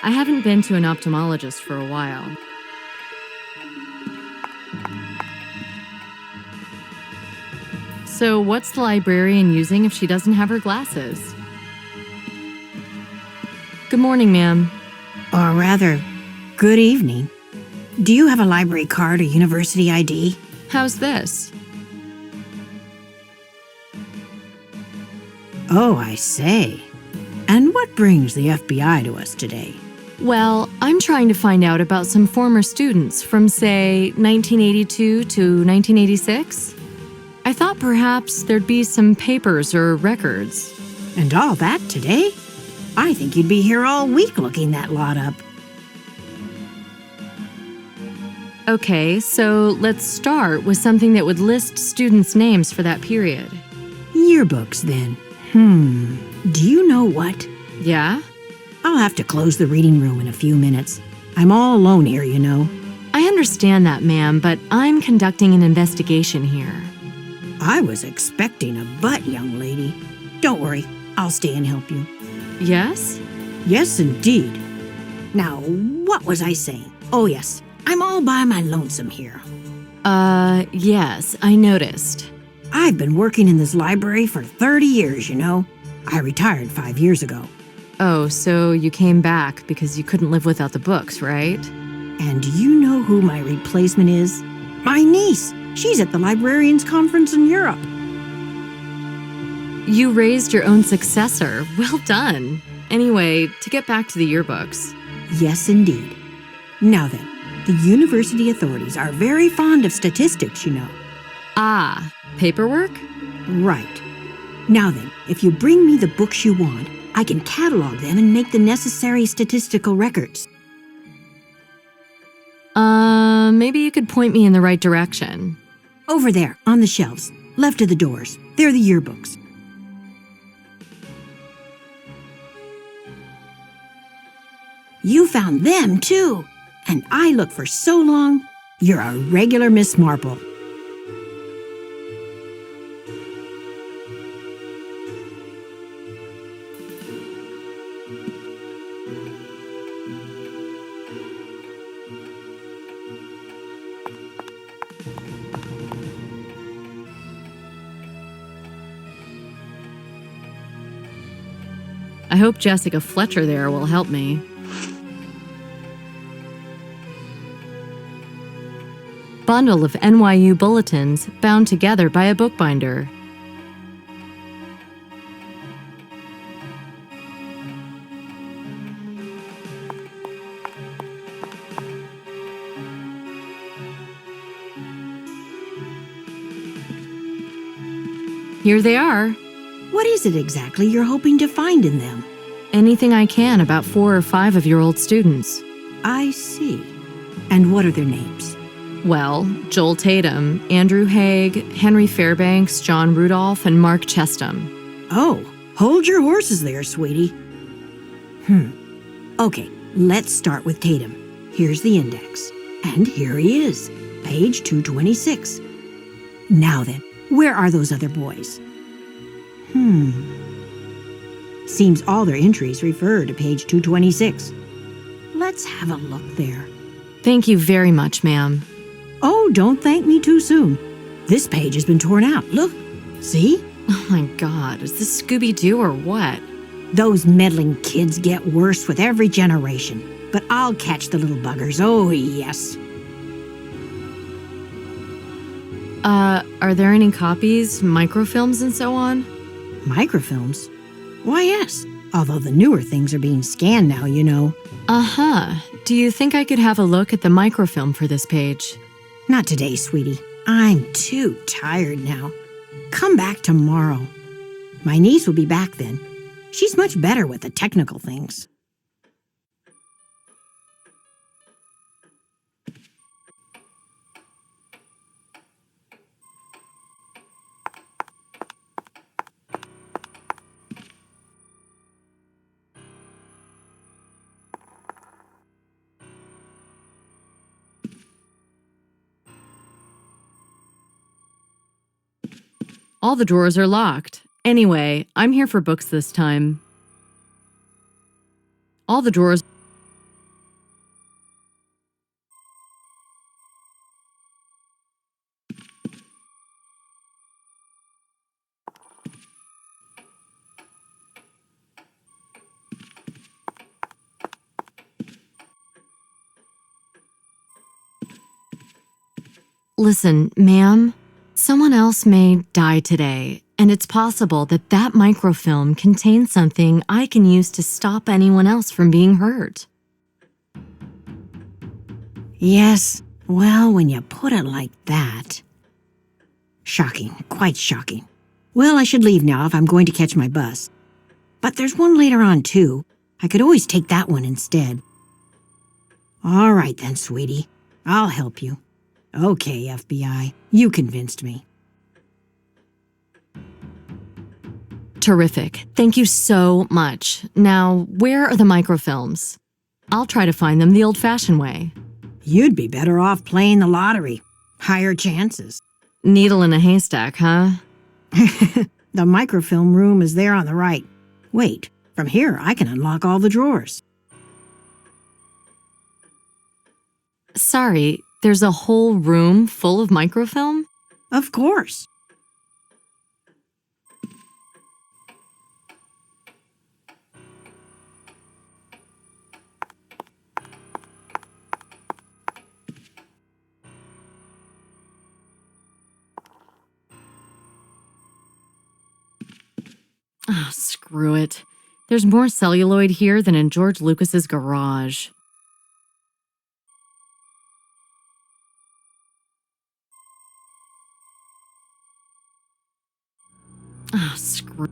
I haven't been to an ophthalmologist for a while. So what's the librarian using if she doesn't have her glasses? Good morning, ma'am. Or rather, good evening. Do you have a library card or university ID? How's this? Oh, I say. And what brings the FBI to us today? Well, I'm trying to find out about some former students from, say, 1982 to 1986. I thought perhaps there'd be some papers or records. And all that today? I think you'd be here all week looking that lot up. Okay, so let's start with something that would list students' names for that period. Yearbooks, then. Do you know what? Yeah? I'll have to close the reading room in a few minutes. I'm all alone here, you know. I understand that, ma'am, but I'm conducting an investigation here. I was expecting a butt, young lady. Don't worry, I'll stay and help you. Yes? Yes, indeed. Now, what was I saying? Oh, yes, I'm all by my lonesome here. Yes, I noticed. I've been working in this library for 30 years, you know. I retired 5 years ago. Oh, so you came back because you couldn't live without the books, right? And do you know who my replacement is? My niece. She's at the Librarians' Conference in Europe. You raised your own successor. Well done. Anyway, to get back to the yearbooks. Yes, indeed. Now then, the university authorities are very fond of statistics, you know. Ah, paperwork? Right. Now then, if you bring me the books you want, I can catalog them and make the necessary statistical records. Maybe you could point me in the right direction. Over there, on the shelves, left of the doors. They're the yearbooks. You found them, too. And I looked for so long. You're a regular Miss Marple. I hope Jessica Fletcher there will help me. Bundle of NYU bulletins bound together by a bookbinder. Here they are. What is it exactly you're hoping to find in them? Anything I can about 4 or 5 of your old students. I see. And what are their names? Well, Joel Tatum, Andrew Haig, Henry Fairbanks, John Rudolph, and Mark Chestham. Oh, hold your horses there, sweetie. Okay, let's start with Tatum. Here's the index. And here he is, page 226. Now then, where are those other boys? Seems all their entries refer to page 226. Let's have a look there. Thank you very much, ma'am. Oh, don't thank me too soon. This page has been torn out. Look, see? Oh my God, is this Scooby-Doo or what? Those meddling kids get worse with every generation. But I'll catch the little buggers, oh yes. Are there any copies, microfilms, and so on? Microfilms? Why, yes. Although the newer things are being scanned now, you know. Uh-huh. Do you think I could have a look at the microfilm for this page? Not today, sweetie. I'm too tired now. Come back tomorrow. My niece will be back then. She's much better with the technical things. All the drawers are locked. Anyway, I'm here for books this time. All the drawers... Listen, ma'am, someone else may die today, and it's possible that that microfilm contains something I can use to stop anyone else from being hurt. Yes, well, when you put it like that. Shocking, quite shocking. Well, I should leave now if I'm going to catch my bus. But there's one later on, too. I could always take that one instead. All right then, sweetie. I'll help you. Okay, FBI, you convinced me. Terrific. Thank you so much. Now, where are the microfilms? I'll try to find them the old-fashioned way. You'd be better off playing the lottery. Higher chances. Needle in a haystack, huh? The microfilm room is there on the right. Wait, from here I can unlock all the drawers. Sorry, there's a whole room full of microfilm? Of course. Oh, screw it. There's more celluloid here than in George Lucas's garage. Oh, screw.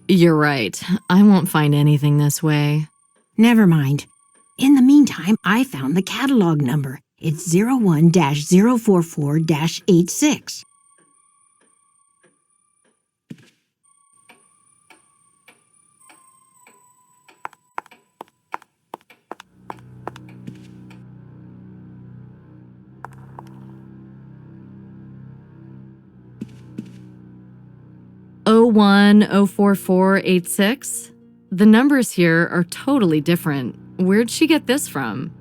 You're right. I won't find anything this way. Never mind. In the meantime, I found the catalog number. It's 01-044-86. Oh 01-044-86? The numbers here are totally different. Where'd she get this from?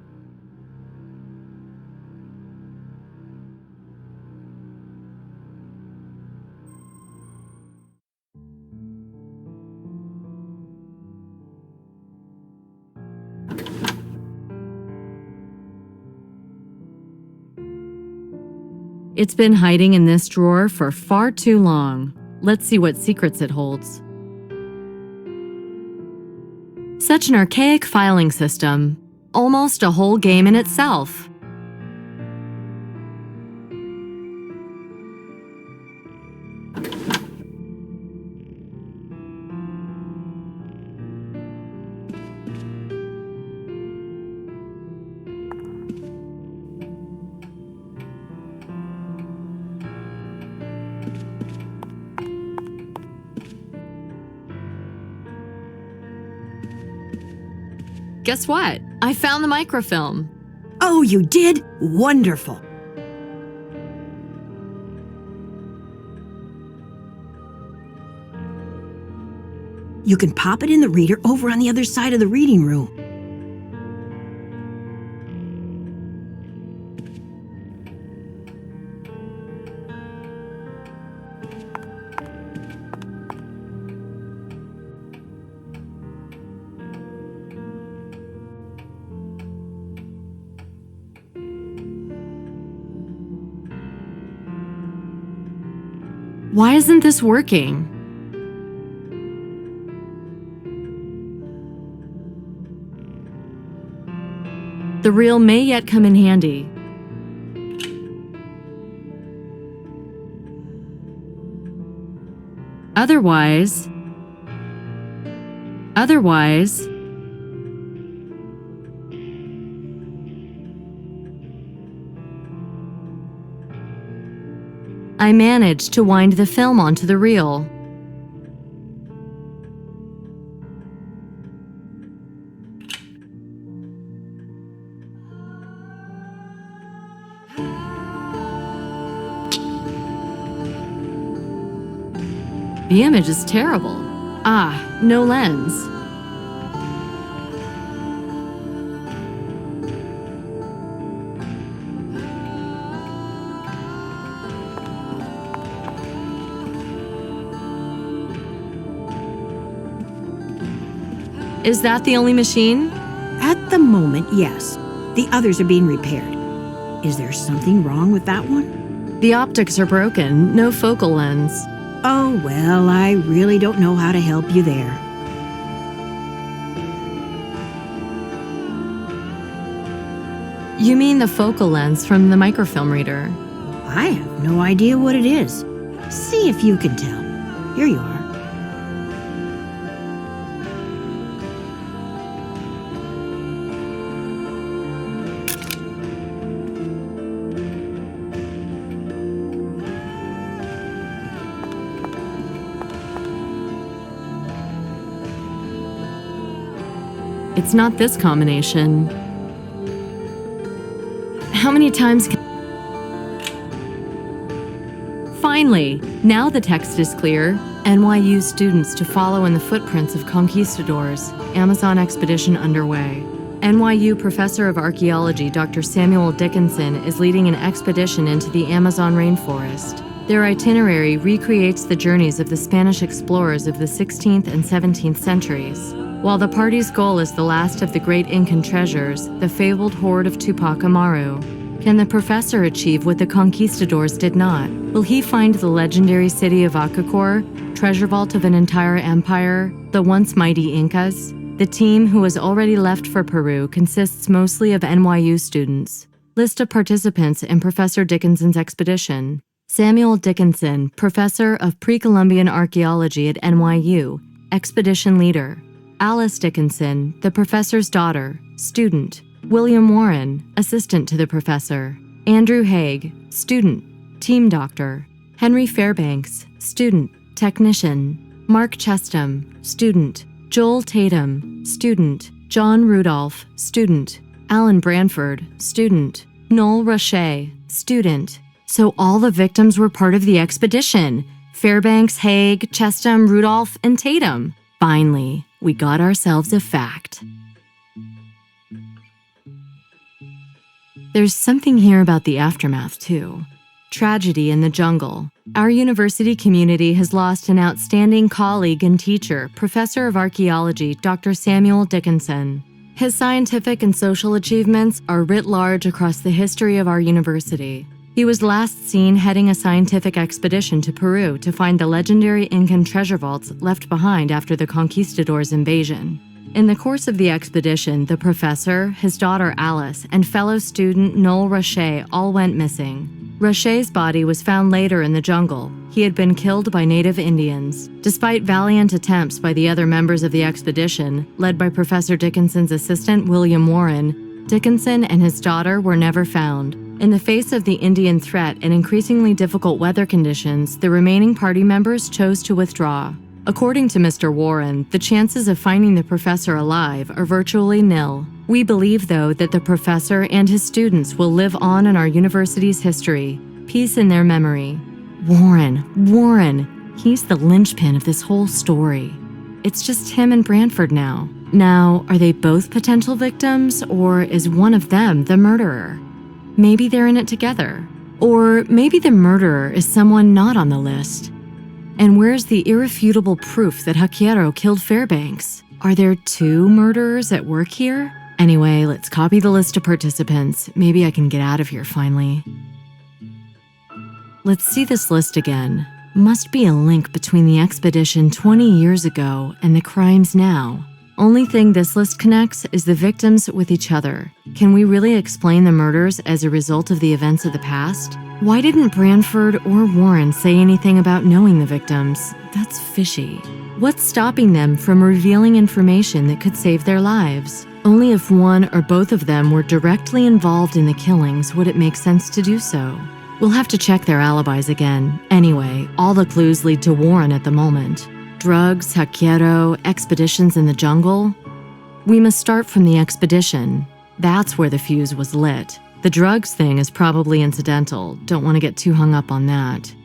It's been hiding in this drawer for far too long. Let's see what secrets it holds. Such an archaic filing system. Almost a whole game in itself. Guess what? I found the microfilm. Oh, you did? Wonderful. You can pop it in the reader over on the other side of the reading room. Why isn't this working? The reel may yet come in handy. Otherwise, I managed to wind the film onto the reel. The image is terrible. Ah, no lens. Is that the only machine? At the moment, yes. The others are being repaired. Is there something wrong with that one? The optics are broken, no focal lens. Oh, well, I really don't know how to help you there. You mean the focal lens from the microfilm reader? I have no idea what it is. See if you can tell. Here you are. It's not this combination. How many times can... Finally, now the text is clear. NYU students to follow in the footprints of conquistadors. Amazon expedition underway. NYU professor of archaeology Dr. Samuel Dickinson is leading an expedition into the Amazon rainforest. Their itinerary recreates the journeys of the Spanish explorers of the 16th and 17th centuries. While the party's goal is the last of the great Incan treasures, the fabled hoard of Tupac Amaru, can the professor achieve what the conquistadors did not? Will he find the legendary city of Akakor, treasure vault of an entire empire, the once mighty Incas? The team, who has already left for Peru, consists mostly of NYU students. List of participants in Professor Dickinson's expedition. Samuel Dickinson, professor of Pre-Columbian archaeology at NYU, expedition leader. Alice Dickinson, the professor's daughter, student. William Warren, assistant to the professor. Andrew Haig, student, team doctor. Henry Fairbanks, student, technician. Mark Chestham, student. Joel Tatum, student. John Rudolph, student. Alan Branford, student. Noel Roche, student. So all the victims were part of the expedition. Fairbanks, Haig, Chestham, Rudolph, and Tatum. Finally, we got ourselves a fact. There's something here about the aftermath, too. Tragedy in the jungle. Our university community has lost an outstanding colleague and teacher, professor of archaeology, Dr. Samuel Dickinson. His scientific and social achievements are writ large across the history of our university. He was last seen heading a scientific expedition to Peru to find the legendary Incan treasure vaults left behind after the conquistadors' invasion. In the course of the expedition, the professor, his daughter Alice, and fellow student Noel Roche all went missing. Roche's body was found later in the jungle. He had been killed by native Indians. Despite valiant attempts by the other members of the expedition, led by Professor Dickinson's assistant William Warren, Dickinson and his daughter were never found. In the face of the Indian threat and increasingly difficult weather conditions, the remaining party members chose to withdraw. According to Mr. Warren, the chances of finding the professor alive are virtually nil. We believe, though, that the professor and his students will live on in our university's history. Peace in their memory. Warren, he's the linchpin of this whole story. It's just him and Branford now. Now, are they both potential victims, or is one of them the murderer? Maybe they're in it together. Or maybe the murderer is someone not on the list. And where's the irrefutable proof that Akakor killed Fairbanks? Are there two murderers at work here? Anyway, let's copy the list of participants. Maybe I can get out of here finally. Let's see this list again. Must be a link between the expedition 20 years ago and the crimes now. Only thing this list connects is the victims with each other. Can we really explain the murders as a result of the events of the past? Why didn't Branford or Warren say anything about knowing the victims? That's fishy. What's stopping them from revealing information that could save their lives? Only if one or both of them were directly involved in the killings would it make sense to do so. We'll have to check their alibis again. Anyway, all the clues lead to Warren at the moment. Drugs, Akakor, expeditions in the jungle. We must start from the expedition. That's where the fuse was lit. The drugs thing is probably incidental. Don't want to get too hung up on that.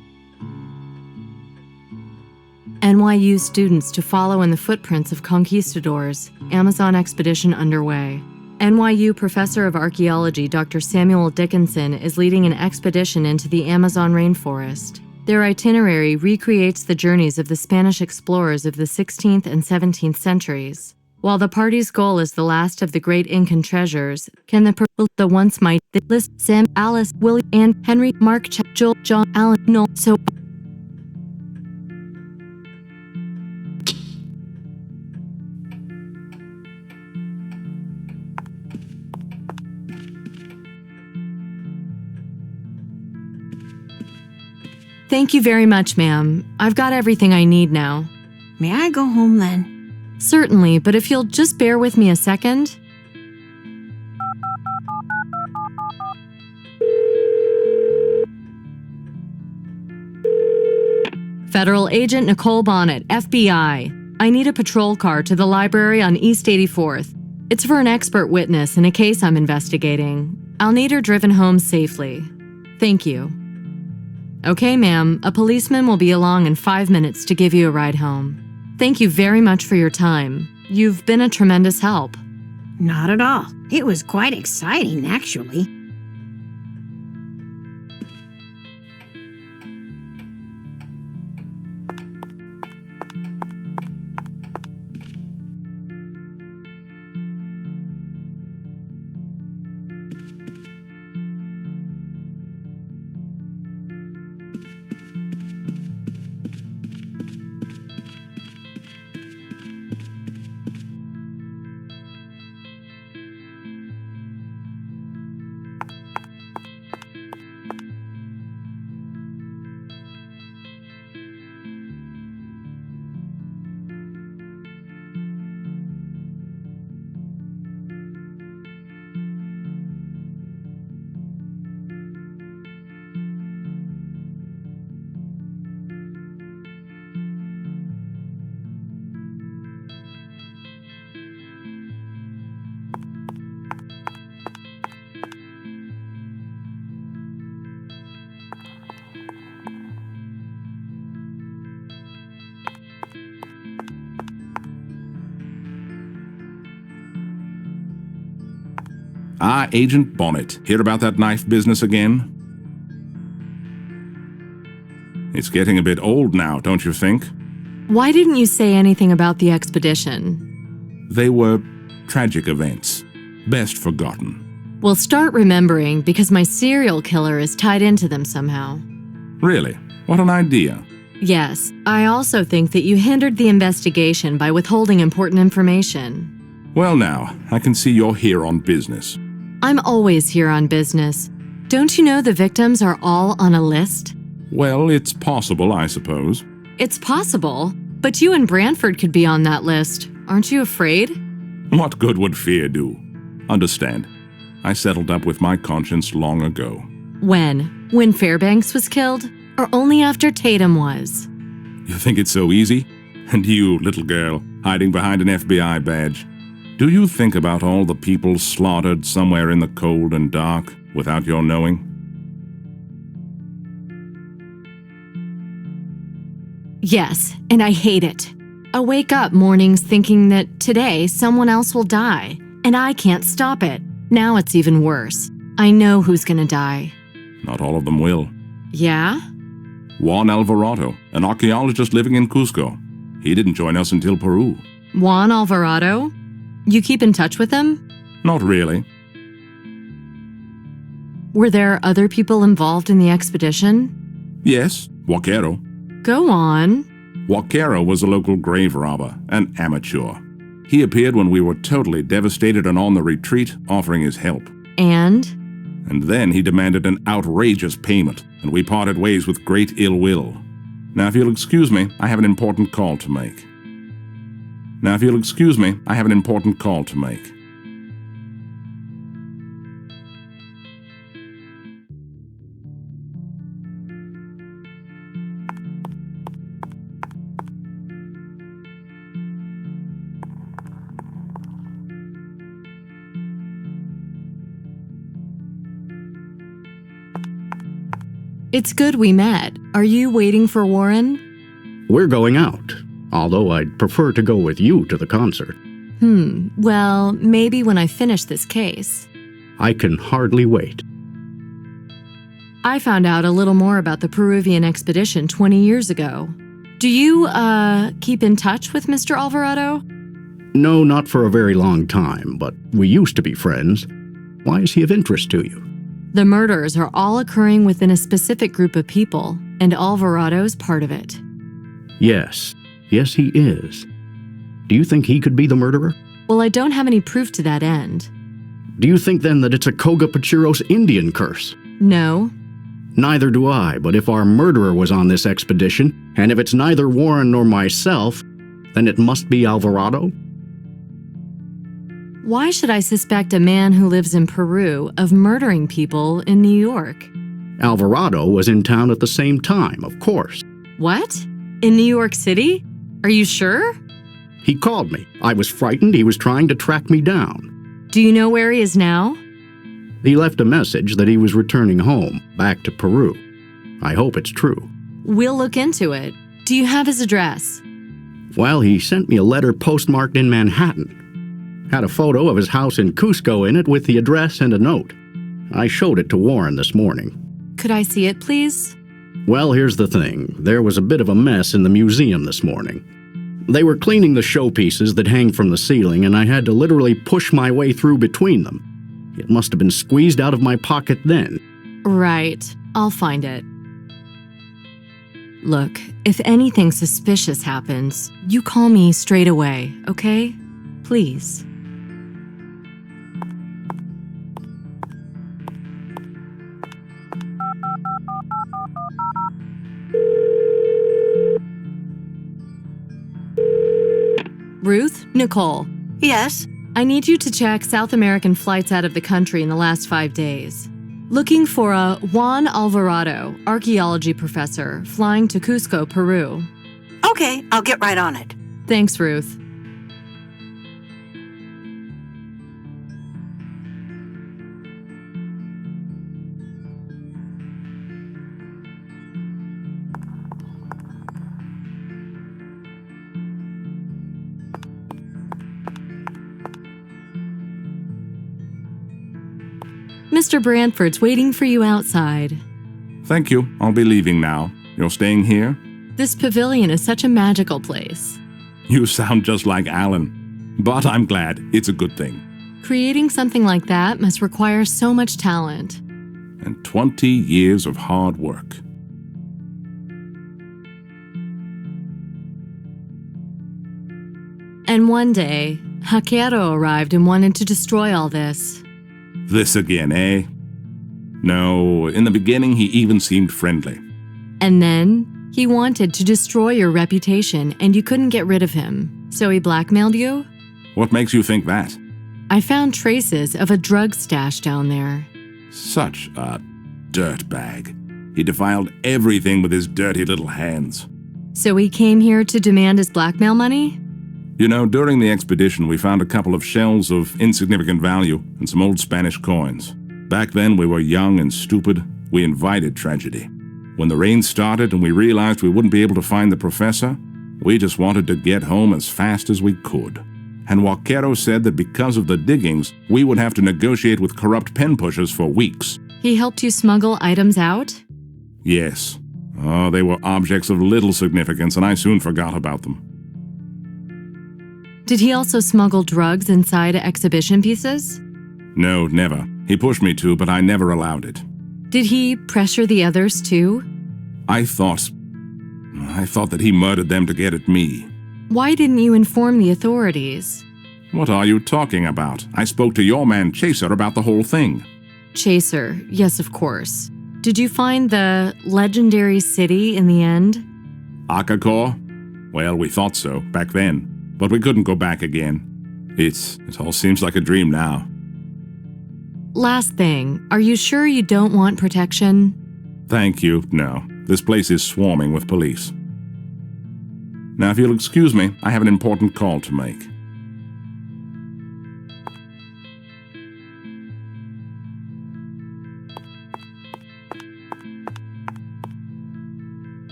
NYU students to follow in the footprints of conquistadors. Amazon expedition underway. NYU professor of archaeology Dr. Samuel Dickinson is leading an expedition into the Amazon rainforest. Their itinerary recreates the journeys of the Spanish explorers of the 16th and 17th centuries. While the party's goal is the last of the great Incan treasures, can the once might list Sam, Alice, Willie, and Henry, Mark, Joel, John, Allen, Noel, so. Thank you very much, ma'am. I've got everything I need now. May I go home then? Certainly, but if you'll just bear with me a second. Federal Agent Nicole Bonnet, FBI. I need a patrol car to the library on East 84th. It's for an expert witness in a case I'm investigating. I'll need her driven home safely. Thank you. Okay, ma'am. A policeman will be along in 5 minutes to give you a ride home. Thank you very much for your time. You've been a tremendous help. Not at all. It was quite exciting, actually. Agent Bonnet. Hear about that knife business again? It's getting a bit old now, don't you think? Why didn't you say anything about the expedition? They were tragic events. Best forgotten. Well, start remembering, because my serial killer is tied into them somehow. Really? What an idea. Yes, I also think that you hindered the investigation by withholding important information. Well now, I can see you're here on business. I'm always here on business. Don't you know the victims are all on a list? Well, it's possible, I suppose. It's possible, but you and Branford could be on that list. Aren't you afraid? What good would fear do? Understand, I settled up with my conscience long ago. When? When Fairbanks was killed? Or only after Tatum was? You think it's so easy? And you, little girl, hiding behind an FBI badge. Do you think about all the people slaughtered somewhere in the cold and dark without your knowing? Yes, and I hate it. I wake up mornings thinking that today someone else will die, and I can't stop it. Now it's even worse. I know who's gonna die. Not all of them will. Yeah? Juan Alvarado, an archaeologist living in Cusco. He didn't join us until Peru. Juan Alvarado? You keep in touch with him? Not really. Were there other people involved in the expedition? Yes, Vaquero. Go on. Vaquero was a local grave robber, an amateur. He appeared when we were totally devastated and on the retreat, offering his help. And then he demanded an outrageous payment, and we parted ways with great ill will. Now, if you'll excuse me, I have an important call to make. it's good we met. Are you waiting for Warren? We're going out, although I'd prefer to go with you to the concert. Well, maybe when I finish this case. I can hardly wait. I found out a little more about the Peruvian expedition 20 years ago. Do you, keep in touch with Mr. Alvarado? No, not for a very long time, but we used to be friends. Why is he of interest to you? The murders are all occurring within a specific group of people, and Alvarado's part of it. Yes. Yes, he is. Do you think he could be the murderer? Well, I don't have any proof to that end. Do you think then that it's a Cogapachiros Indian curse? No. Neither do I, but if our murderer was on this expedition, and if it's neither Warren nor myself, then it must be Alvarado? Why should I suspect a man who lives in Peru of murdering people in New York? Alvarado was in town at the same time, of course. What? In New York City? Are you sure? He called me. I was frightened he was trying to track me down. Do you know where he is now? He left a message that he was returning home, back to Peru. I hope it's true. We'll look into it. Do you have his address? Well, he sent me a letter postmarked in Manhattan. Had a photo of his house in Cusco in it with the address and a note. I showed it to Warren this morning. Could I see it, please? Well, here's the thing. There was a bit of a mess in the museum this morning. They were cleaning the showpieces that hang from the ceiling, and I had to literally push my way through between them. It must have been squeezed out of my pocket then. Right. I'll find it. Look, if anything suspicious happens, you call me straight away, okay? Please. Ruth? Nicole. Yes? I need you to check South American flights out of the country in the last 5 days. Looking for a Juan Alvarado, archaeology professor, flying to Cusco, Peru. Okay, I'll get right on it. Thanks, Ruth. Mr. Brantford's waiting for you outside. Thank you. I'll be leaving now. You're staying here? This pavilion is such a magical place. You sound just like Alan. But I'm glad. It's a good thing. Creating something like that must require so much talent. And 20 years of hard work. And one day, Akakor arrived and wanted to destroy all this. This again, eh? No, in the beginning he even seemed friendly. And then, he wanted to destroy your reputation and you couldn't get rid of him. So he blackmailed you? What makes you think that? I found traces of a drug stash down there. Such a dirtbag. He defiled everything with his dirty little hands. So he came here to demand his blackmail money? You know, during the expedition we found a couple of shells of insignificant value and some old Spanish coins. Back then we were young and stupid. We invited tragedy. When the rain started and we realized we wouldn't be able to find the professor, we just wanted to get home as fast as we could. And Vaquero said that because of the diggings, we would have to negotiate with corrupt pen pushers for weeks. He helped you smuggle items out? Yes. Oh, they were objects of little significance, and I soon forgot about them. Did he also smuggle drugs inside exhibition pieces? No, never. He pushed me to, but I never allowed it. Did he pressure the others too? I thought that he murdered them to get at me. Why didn't you inform the authorities? What are you talking about? I spoke to your man Chaser about the whole thing. Chaser, yes, of course. Did you find the legendary city in the end? Akakor? Well, we thought so, back then. But we couldn't go back again. It all seems like a dream now. Last thing, are you sure you don't want protection? Thank you, no. This place is swarming with police. Now, if you'll excuse me, I have an important call to make.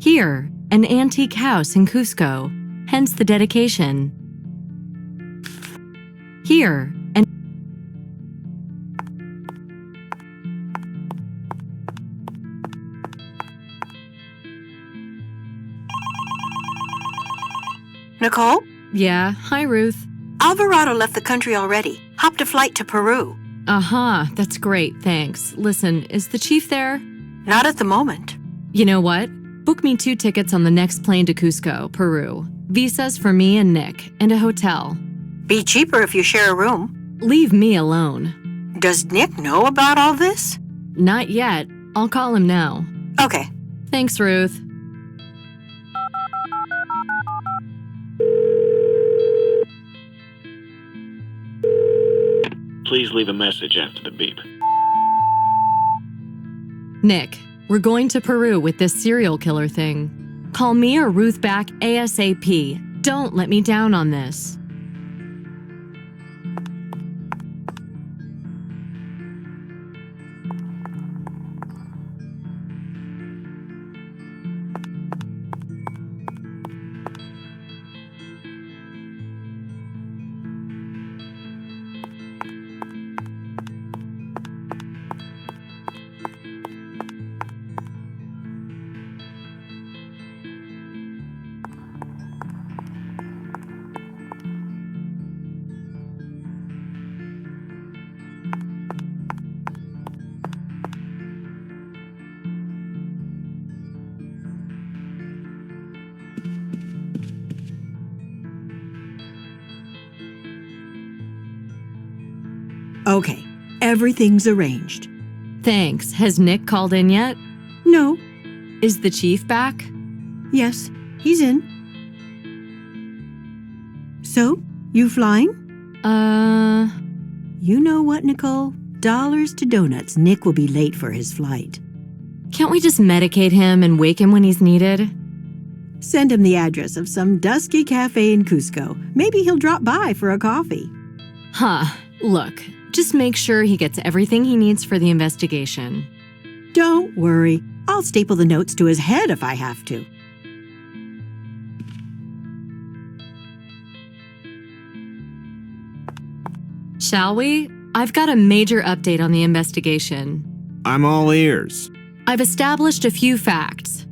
Here, an antique house in Cusco, hence the dedication. Here, an Nicole? Yeah, hi, Ruth. Alvarado left the country already. Hopped a flight to Peru. That's great, thanks. Listen, is the chief there? Not at the moment. You know what? Book me 2 tickets on the next plane to Cusco, Peru. Visas for me and Nick, and a hotel. Be cheaper if you share a room. Leave me alone. Does Nick know about all this? Not yet. I'll call him now. Okay. Thanks, Ruth. Please leave a message after the beep. Nick, we're going to Peru with this serial killer thing. Call me or Ruth back ASAP. Don't let me down on this. Okay. Everything's arranged. Thanks. Has Nick called in yet? No. Is the chief back? Yes, he's in. So, you flying? You know what, Nicole? Dollars to donuts, Nick will be late for his flight. Can't we just medicate him and wake him when he's needed? Send him the address of some dusky cafe in Cusco. Maybe he'll drop by for a coffee. Look, just make sure he gets everything he needs for the investigation. Don't worry. I'll staple the notes to his head if I have to. Shall we? I've got a major update on the investigation. I'm all ears. I've established a few facts.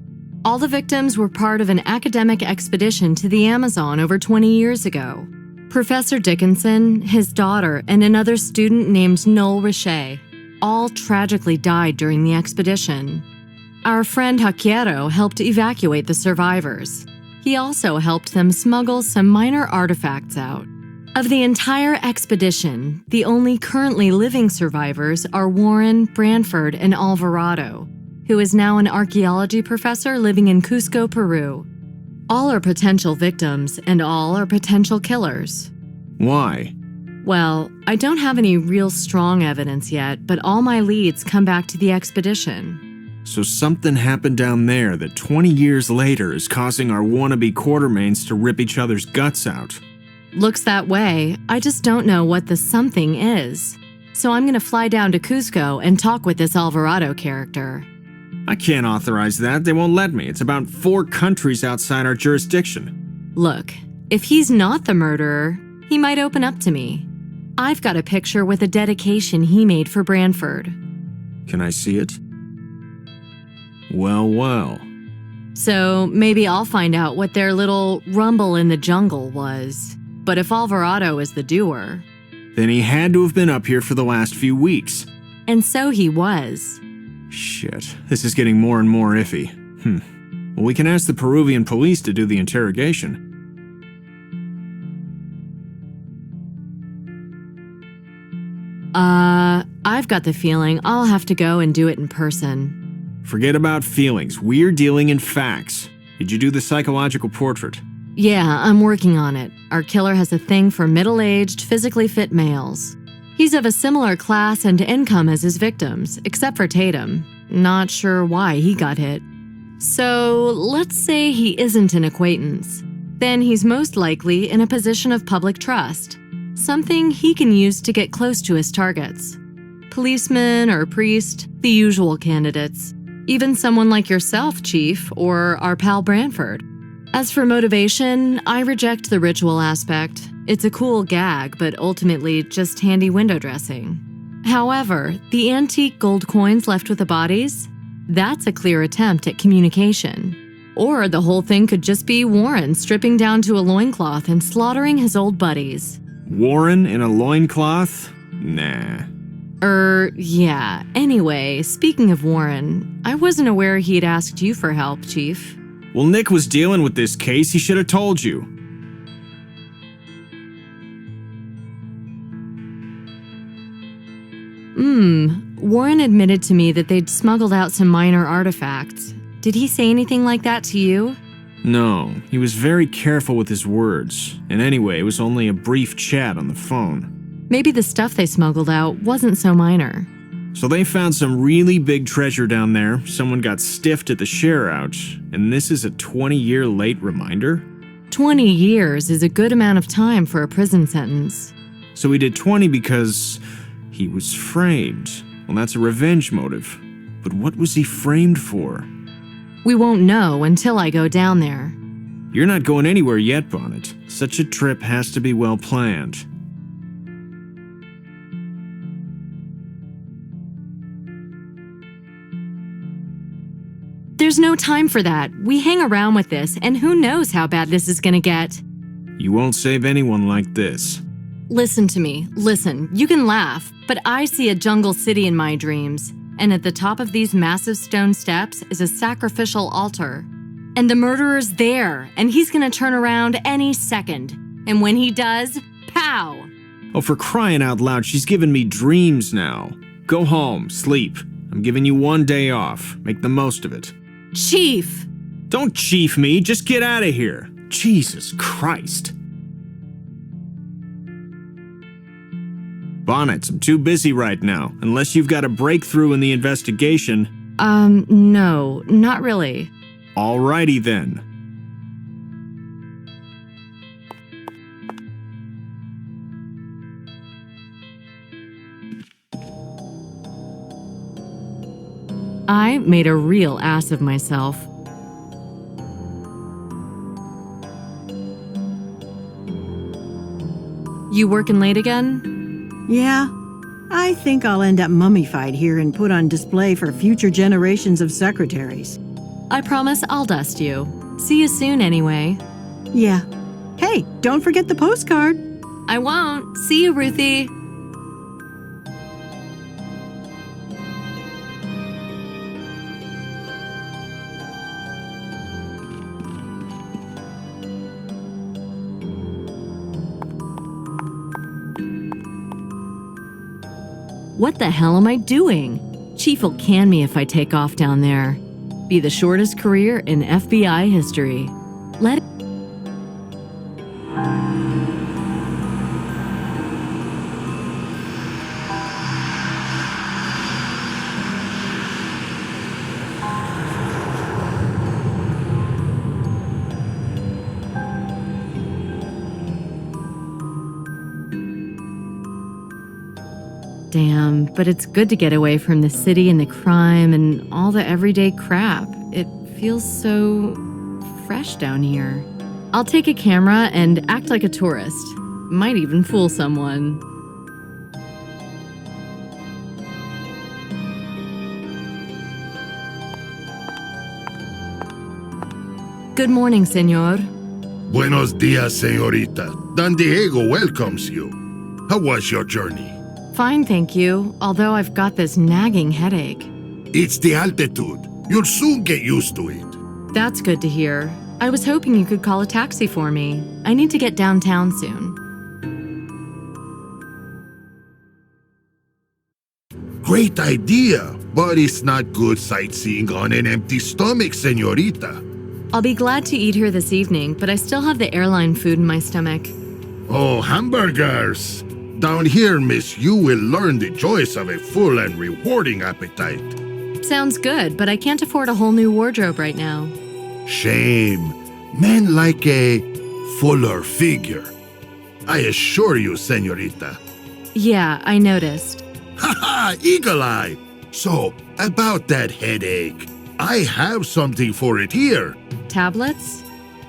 All the victims were part of an academic expedition to the Amazon over 20 years ago. Professor Dickinson, his daughter, and another student named Noel Rache all tragically died during the expedition. Our friend Hakiero helped evacuate the survivors. He also helped them smuggle some minor artifacts out. Of the entire expedition, the only currently living survivors are Warren, Branford, and Alvarado, who is now an archaeology professor living in Cusco, Peru. All are potential victims, and all are potential killers. Why? Well, I don't have any real strong evidence yet, but all my leads come back to the expedition. So something happened down there that 20 years later is causing our wannabe Quartermains to rip each other's guts out. Looks that way. I just don't know what the something is. So I'm gonna fly down to Cusco and talk with this Alvarado character. I can't authorize that. They won't let me. It's about 4 countries outside our jurisdiction. Look, if he's not the murderer, he might open up to me. I've got a picture with a dedication he made for Branford. Can I see it? Well, well. So maybe I'll find out what their little rumble in the jungle was. But if Alvarado is the doer... Then he had to have been up here for the last few weeks. And so he was. Shit, this is getting more and more iffy. Well, we can ask the Peruvian police to do the interrogation. I've got the feeling I'll have to go and do it in person. Forget about feelings. We're dealing in facts. Did you do the psychological portrait? Yeah, I'm working on it. Our killer has a thing for middle-aged, physically fit males. He's of a similar class and income as his victims, except for Tatum. Not sure why he got hit. So, let's say he isn't an acquaintance. Then he's most likely in a position of public trust, something he can use to get close to his targets. Policeman or priest, the usual candidates. Even someone like yourself, Chief, or our pal Branford. As for motivation, I reject the ritual aspect. It's a cool gag, but ultimately just handy window dressing. However, the antique gold coins left with the bodies? That's a clear attempt at communication. Or the whole thing could just be Warren stripping down to a loincloth and slaughtering his old buddies. Warren in a loincloth? Nah. Yeah. Anyway, speaking of Warren, I wasn't aware he'd asked you for help, Chief. Well, Nick was dealing with this case. He should have told you. Warren admitted to me that they'd smuggled out some minor artifacts. Did he say anything like that to you? No, he was very careful with his words. And anyway, it was only a brief chat on the phone. Maybe the stuff they smuggled out wasn't so minor. So they found some really big treasure down there. Someone got stiffed at the share-out. And this is a 20-year late reminder? 20 years is a good amount of time for a prison sentence. So he did 20 because he was framed. Well, that's a revenge motive. But what was he framed for? We won't know until I go down there. You're not going anywhere yet, Bonnet. Such a trip has to be well planned. There's no time for that. We hang around with this, and who knows how bad this is gonna get. You won't save anyone like this. Listen to me. Listen, you can laugh, but I see a jungle city in my dreams. And at the top of these massive stone steps is a sacrificial altar. And the murderer's there, and he's gonna turn around any second. And when he does, pow! Oh, for crying out loud, she's giving me dreams now. Go home, sleep. I'm giving you 1 day off. Make the most of it. Chief! Don't chief me, just get out of here. Jesus Christ. Bonnets, I'm too busy right now. Unless you've got a breakthrough in the investigation. No, not really. Alrighty then. I made a real ass of myself. You working late again? Yeah, I think I'll end up mummified here and put on display for future generations of secretaries. I promise I'll dust you. See you soon anyway. Yeah. Hey, don't forget the postcard. I won't. See you, Ruthie. What the hell am I doing? Chief will can me if I take off down there. Be the shortest career in FBI history. Let Damn, but it's good to get away from the city and the crime and all the everyday crap. It feels so fresh down here. I'll take a camera and act like a tourist. Might even fool someone. Good morning, senor. Buenos dias, señorita. Don Diego welcomes you. How was your journey? Fine, thank you, although I've got this nagging headache. It's the altitude. You'll soon get used to it. That's good to hear. I was hoping you could call a taxi for me. I need to get downtown soon. Great idea, but it's not good sightseeing on an empty stomach, señorita. I'll be glad to eat here this evening, but I still have the airline food in my stomach. Oh, hamburgers! Down here, miss, you will learn the joys of a full and rewarding appetite. Sounds good, but I can't afford a whole new wardrobe right now. Shame. Men like a fuller figure. I assure you, señorita. Yeah, I noticed. Haha, eagle eye! So, about that headache, I have something for it here. Tablets?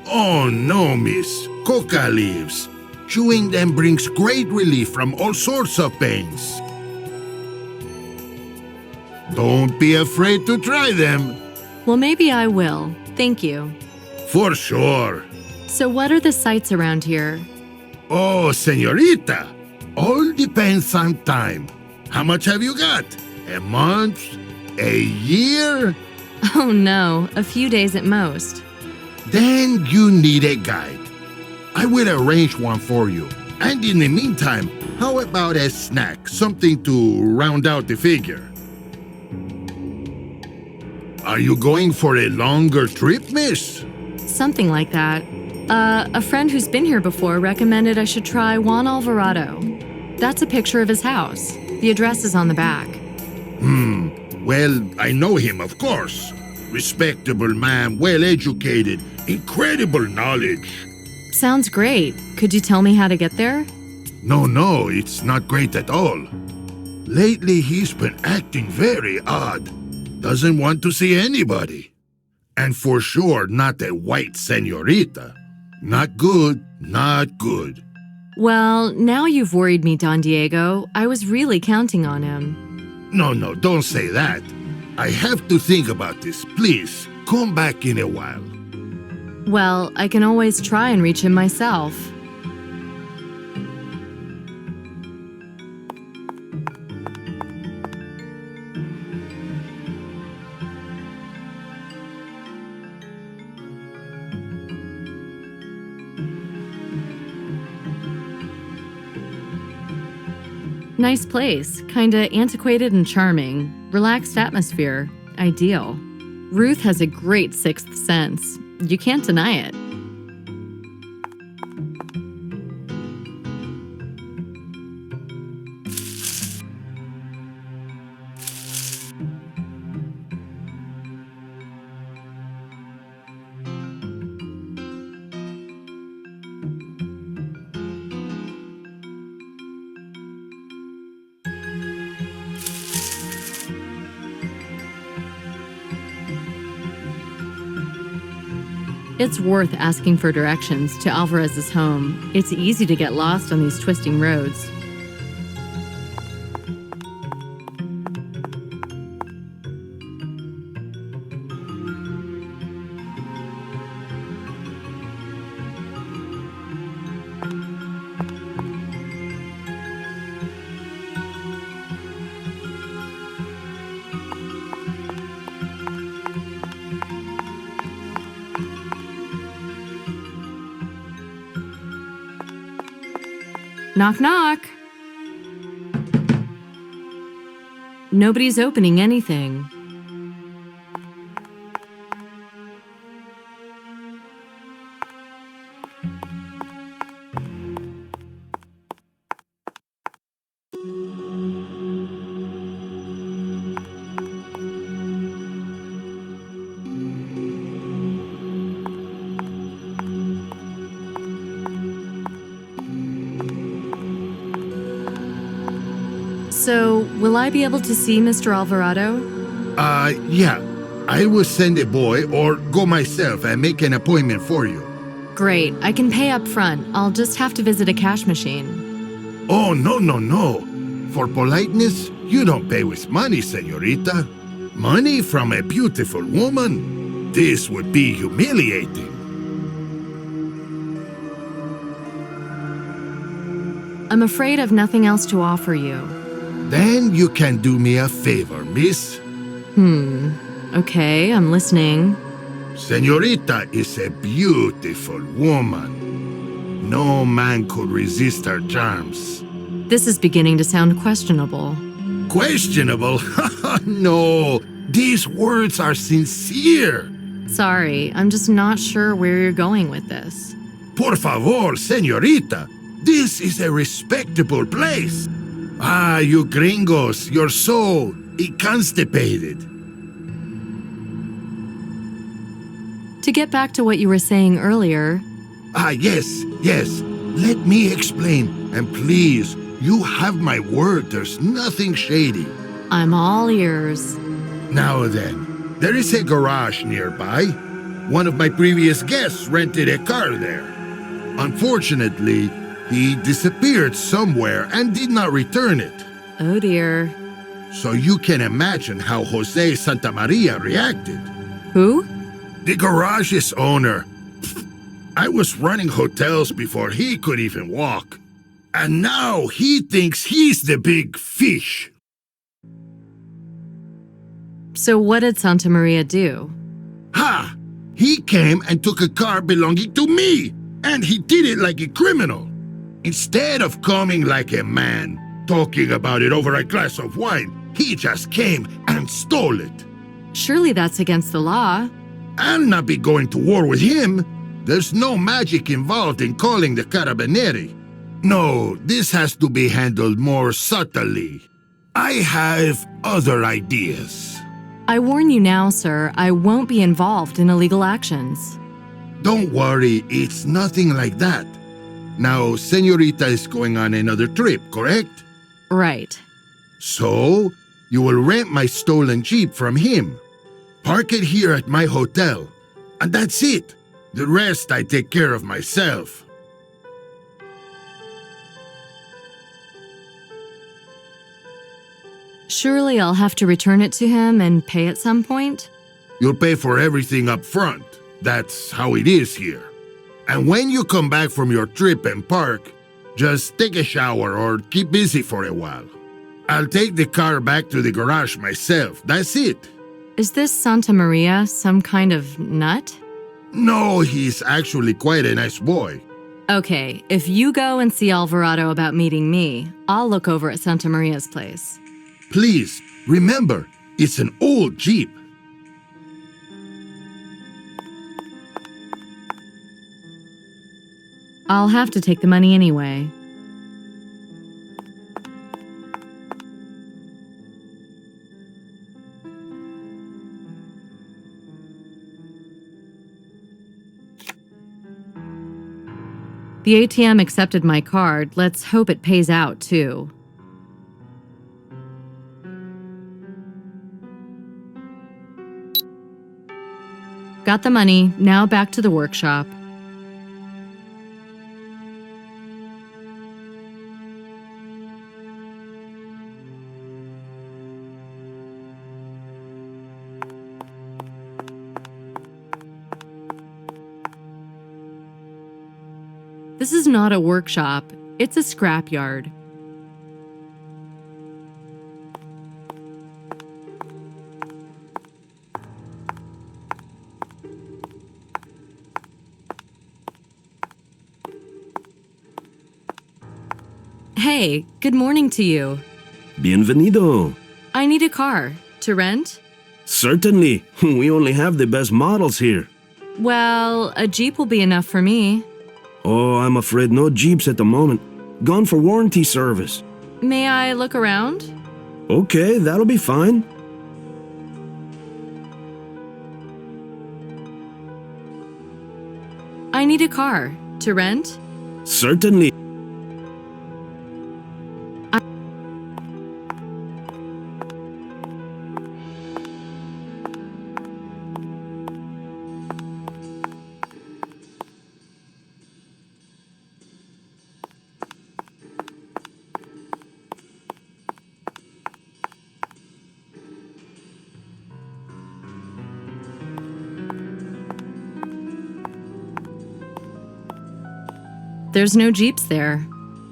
Oh no, miss. Coca leaves. Chewing them brings great relief from all sorts of pains. Don't be afraid to try them. Well, maybe I will. Thank you. For sure. So what are the sights around here? Oh, señorita. All depends on time. How much have you got? A month? A year? Oh no, a few days at most. Then you need a guide. I will arrange one for you. And in the meantime, how about a snack? Something to round out the figure. Are you going for a longer trip, miss? Something like that. A friend who's been here before recommended I should try Juan Alvarado. That's a picture of his house. The address is on the back. Well, I know him, of course. Respectable man, well-educated, incredible knowledge. Sounds great. Could you tell me how to get there? No, it's not great at all. Lately, he's been acting very odd. Doesn't want to see anybody. And for sure, not a white señorita. Not good, not good. Well, now you've worried me, Don Diego. I was really counting on him. No, don't say that. I have to think about this. Please, come back in a while. Well, I can always try and reach him myself. Nice place, kinda antiquated and charming. Relaxed atmosphere, ideal. Ruth has a great sixth sense. You can't deny it. It's worth asking for directions to Alvarez's home. It's easy to get lost on these twisting roads. Knock, knock. Nobody's opening anything. So, will I be able to see Mr. Alvarado? Yeah. I will send a boy or go myself and make an appointment for you. Great, I can pay up front. I'll just have to visit a cash machine. Oh, no. For politeness, you don't pay with money, señorita. Money from a beautiful woman? This would be humiliating. I'm afraid I've nothing else to offer you. Then you can do me a favor, miss. Okay, I'm listening. Señorita is a beautiful woman. No man could resist her charms. This is beginning to sound questionable. Questionable? No, these words are sincere. Sorry, I'm just not sure where you're going with this. Por favor, señorita, this is a respectable place. Ah, you gringos, you're so constipated. To get back to what you were saying earlier, Yes. Let me explain. And please, you have my word, there's nothing shady. I'm all ears. Now then, there is a garage nearby. One of my previous guests rented a car there. Unfortunately, he disappeared somewhere and did not return it. Oh dear. So you can imagine how Jose Santamaria reacted. Who? The garage's owner. I was running hotels before he could even walk. And now he thinks he's the big fish. So what did Santa Maria do? Ha! He came and took a car belonging to me, and he did it like a criminal. Instead of coming like a man, talking about it over a glass of wine, he just came and stole it. Surely that's against the law. I'll not be going to war with him. There's no magic involved in calling the Carabinieri. No, this has to be handled more subtly. I have other ideas. I warn you now, sir, I won't be involved in illegal actions. Don't worry, it's nothing like that. Now, Senorita is going on another trip, correct? Right. So, you will rent my stolen Jeep from him. Park it here at my hotel. And that's it. The rest I take care of myself. Surely I'll have to return it to him and pay at some point? You'll pay for everything up front. That's how it is here. And when you come back from your trip and park, just take a shower or keep busy for a while. I'll take the car back to the garage myself. That's it. Is this Santa Maria some kind of nut? No, he's actually quite a nice boy. Okay, if you go and see Alvarado about meeting me, I'll look over at Santa Maria's place. Please, remember, it's an old Jeep. I'll have to take the money anyway. The ATM accepted my card. Let's hope it pays out, too. Got the money, now back to the workshop. This is not a workshop, it's a scrapyard. Hey, good morning to you. Bienvenido. I need a car. To rent? Certainly. We only have the best models here. Well, a Jeep will be enough for me. Oh, I'm afraid no Jeeps at the moment. Gone for warranty service. May I look around? Okay, that'll be fine. I need a car. To rent? Certainly. There's no Jeeps there.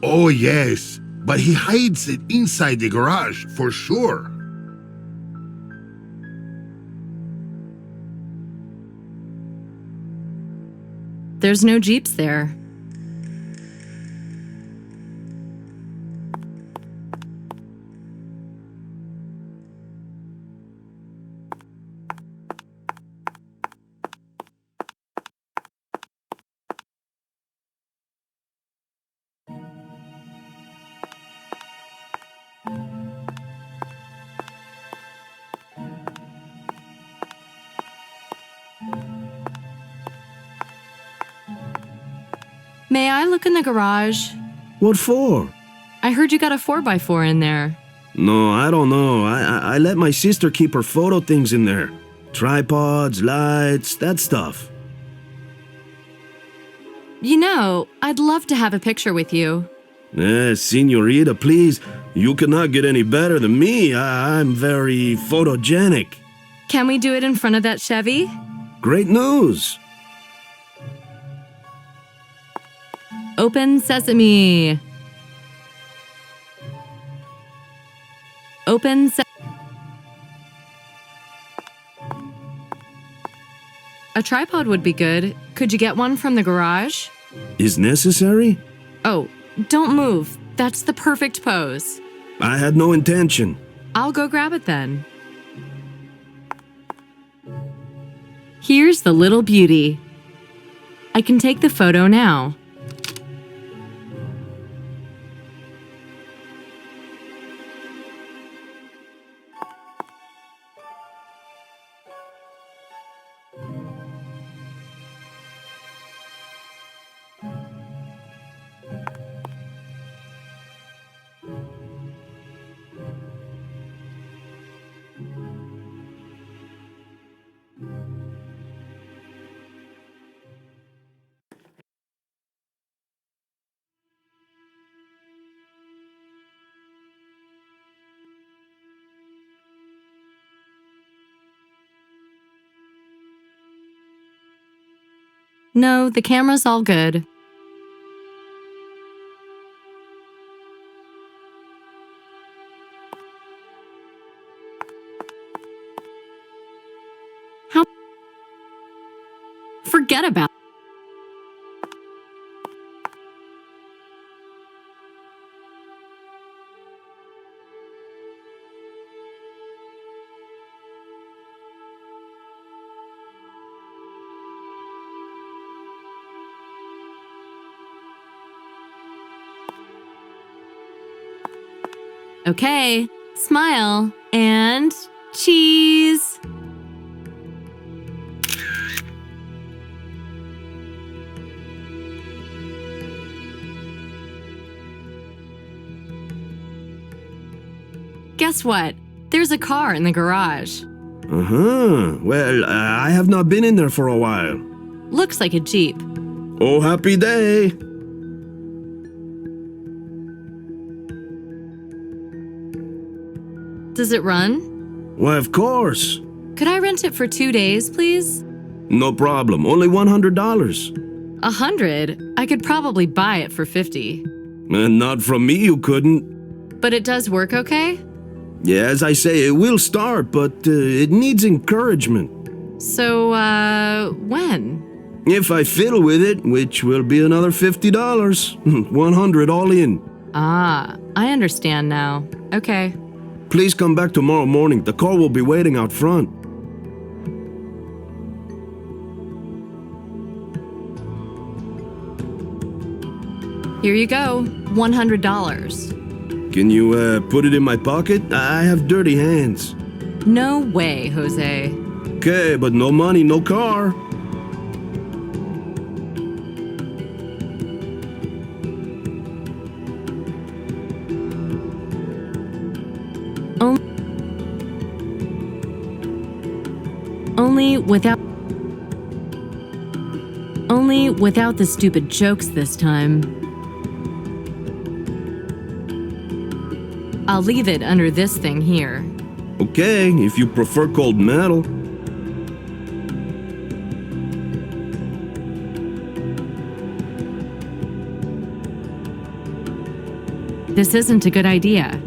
Oh, yes, but he hides it inside the garage for sure. There's no Jeeps there. May I look in the garage? What for? I heard you got a 4x4 in there. No, I don't know. I let my sister keep her photo things in there. Tripods, lights, that stuff. You know, I'd love to have a picture with you. Senorita, please. You cannot get any better than me. I'm very photogenic. Can we do it in front of that Chevy? Great news. Open sesame. Open sesame. A tripod would be good. Could you get one from the garage? Is necessary? Oh, don't move. That's the perfect pose. I had no intention. I'll go grab it then. Here's the little beauty. I can take the photo now. No, the camera's all good. Forget about it. Okay, smile and cheese. Guess what? There's a car in the garage. Well, I have not been in there for a while. Looks like a Jeep. Oh, happy day. Does it run? Why, of course. Could I rent it for 2 days, please? No problem. Only $100. 100? I could probably buy it for 50. Not from me, you couldn't. But it does work okay? Yeah, as I say, it will start, but it needs encouragement. So, when? If I fiddle with it, which will be another $50. 100 all in. Ah, I understand now. Okay. Please come back tomorrow morning. The car will be waiting out front. Here you go. $100. Can you put it in my pocket? I have dirty hands. No way, Jose. Okay, but no money, no car. Only without the stupid jokes this time. I'll leave it under this thing here. Okay, if you prefer cold metal. This isn't a good idea.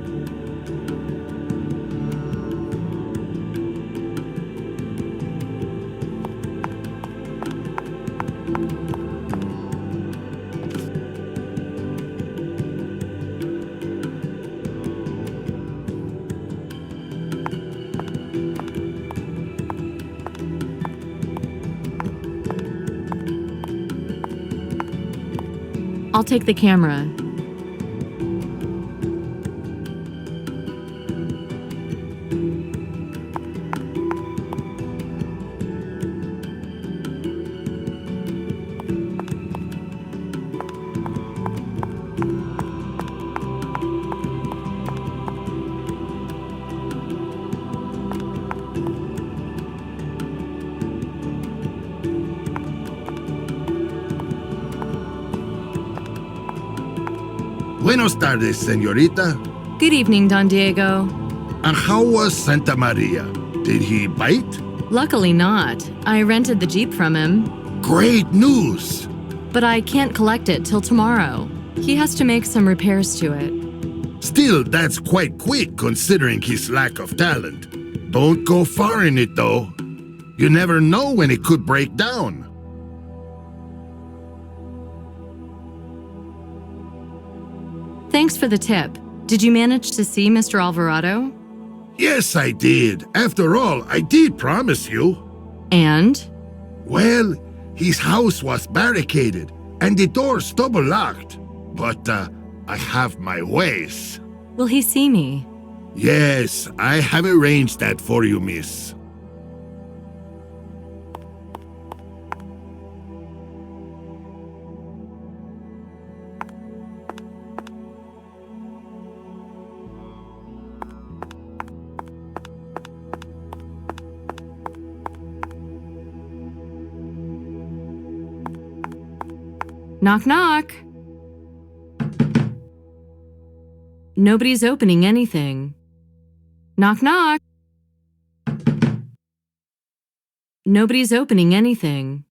I'll take the camera. Buenos tardes, señorita. Good evening, Don Diego. And how was Santa Maria? Did he bite? Luckily not. I rented the Jeep from him, Great news! but I can't collect it till tomorrow. He has to make some repairs to it. Still, that's quite quick considering his lack of talent. Don't go far in it though. You never know when it could break down. Thanks for the tip. Did you manage to see Mr. Alvarado? Yes, I did. After all, I did promise you. And? Well, his house was barricaded and the doors double locked. But I have my ways. Will he see me? Yes, I have arranged that for you, miss. Knock, knock. Nobody's opening anything. Knock, knock. Nobody's opening anything.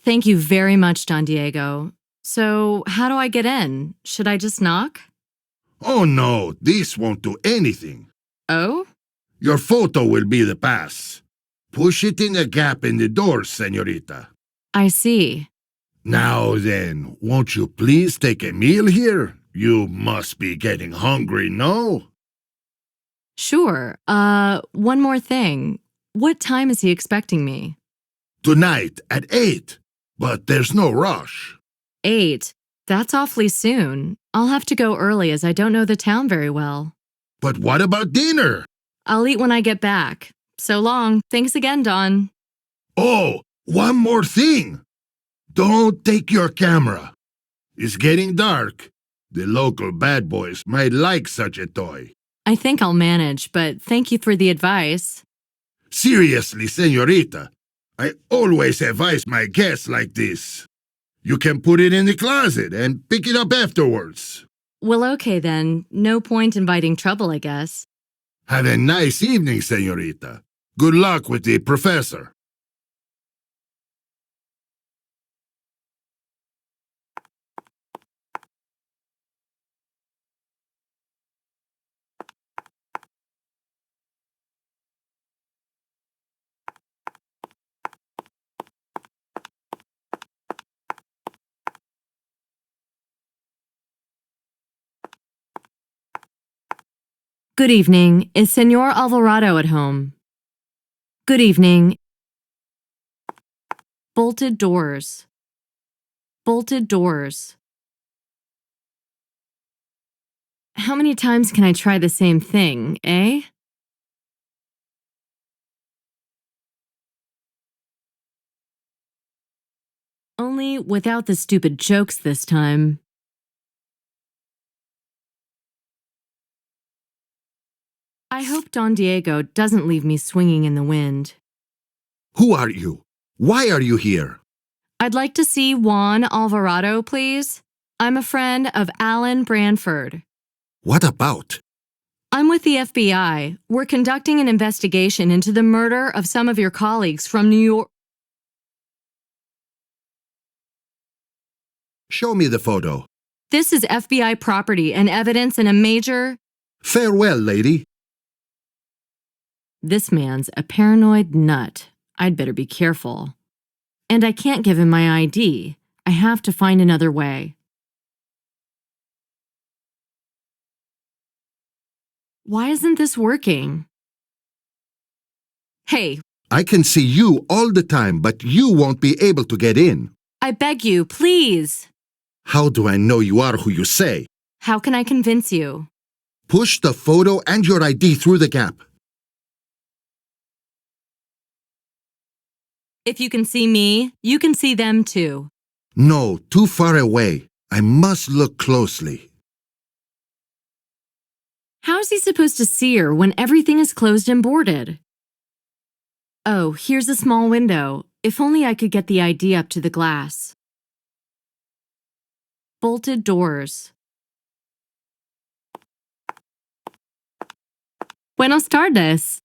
Thank you very much, Don Diego. So, how do I get in? Should I just knock? Oh no, this won't do anything. Oh? Your photo will be the pass. Push it in the gap in the door, señorita. I see. Now then, won't you please take a meal here? You must be getting hungry, no? Sure. One more thing. What time is he expecting me? Tonight at 8. But there's no rush. 8. That's awfully soon. I'll have to go early as I don't know the town very well. But what about dinner? I'll eat when I get back. So long. Thanks again, Don. Oh, one more thing. Don't take your camera. It's getting dark. The local bad boys might like such a toy. I think I'll manage, but thank you for the advice. Seriously, señorita, I always advise my guests like this. You can put it in the closet and pick it up afterwards. Well, okay then. No point inviting trouble, I guess. Have a nice evening, señorita. Good luck with the professor. Good evening. Is Senor Alvarado at home? Good evening. Bolted doors. Bolted doors. How many times can I try the same thing, eh? Only without the stupid jokes this time. I hope Don Diego doesn't leave me swinging in the wind. Who are you? Why are you here? I'd like to see Juan Alvarado, please. I'm a friend of Alan Branford. What about? I'm with the FBI. We're conducting an investigation into the murder of some of your colleagues from New York. Show me the photo. This is FBI property and evidence in a major... Farewell, lady. This man's a paranoid nut. I'd better be careful. And I can't give him my ID. I have to find another way. Why isn't this working? Hey, I can see you all the time, but you won't be able to get in. I beg you, please. How do I know you are who you say? How can I convince you? Push the photo and your ID through the gap. If you can see me, you can see them too. No, too far away. I must look closely. How's he supposed to see her when everything is closed and boarded? Oh, here's a small window. If only I could get the ID up to the glass. Bolted doors. Buenos tardes.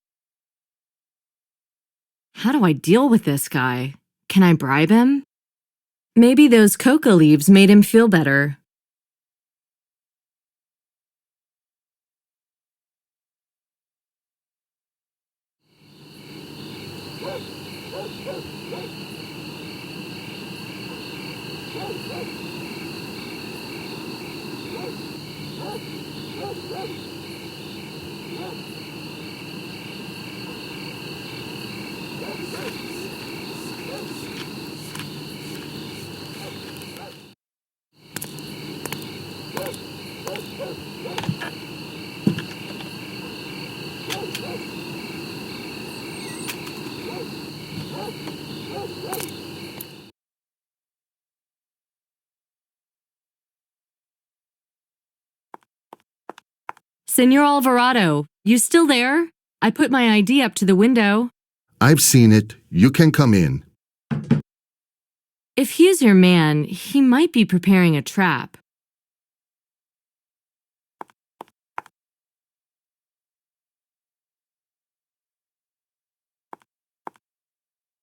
How do I deal with this guy? Can I bribe him? Maybe those coca leaves made him feel better. Senor Alvarado, you still there? I put my ID up to the window. I've seen it. You can come in. If he's your man, he might be preparing a trap.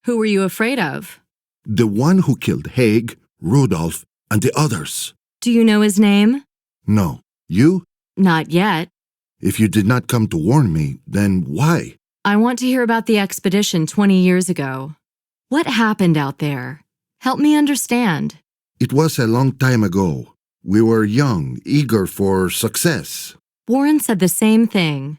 Who were you afraid of? The one who killed Haig, Rudolph, and the others. Do you know his name? No. You? Not yet. If you did not come to warn me, then why? I want to hear about the expedition 20 years ago. What happened out there? Help me understand. It was a long time ago. We were young, eager for success. Warren said the same thing.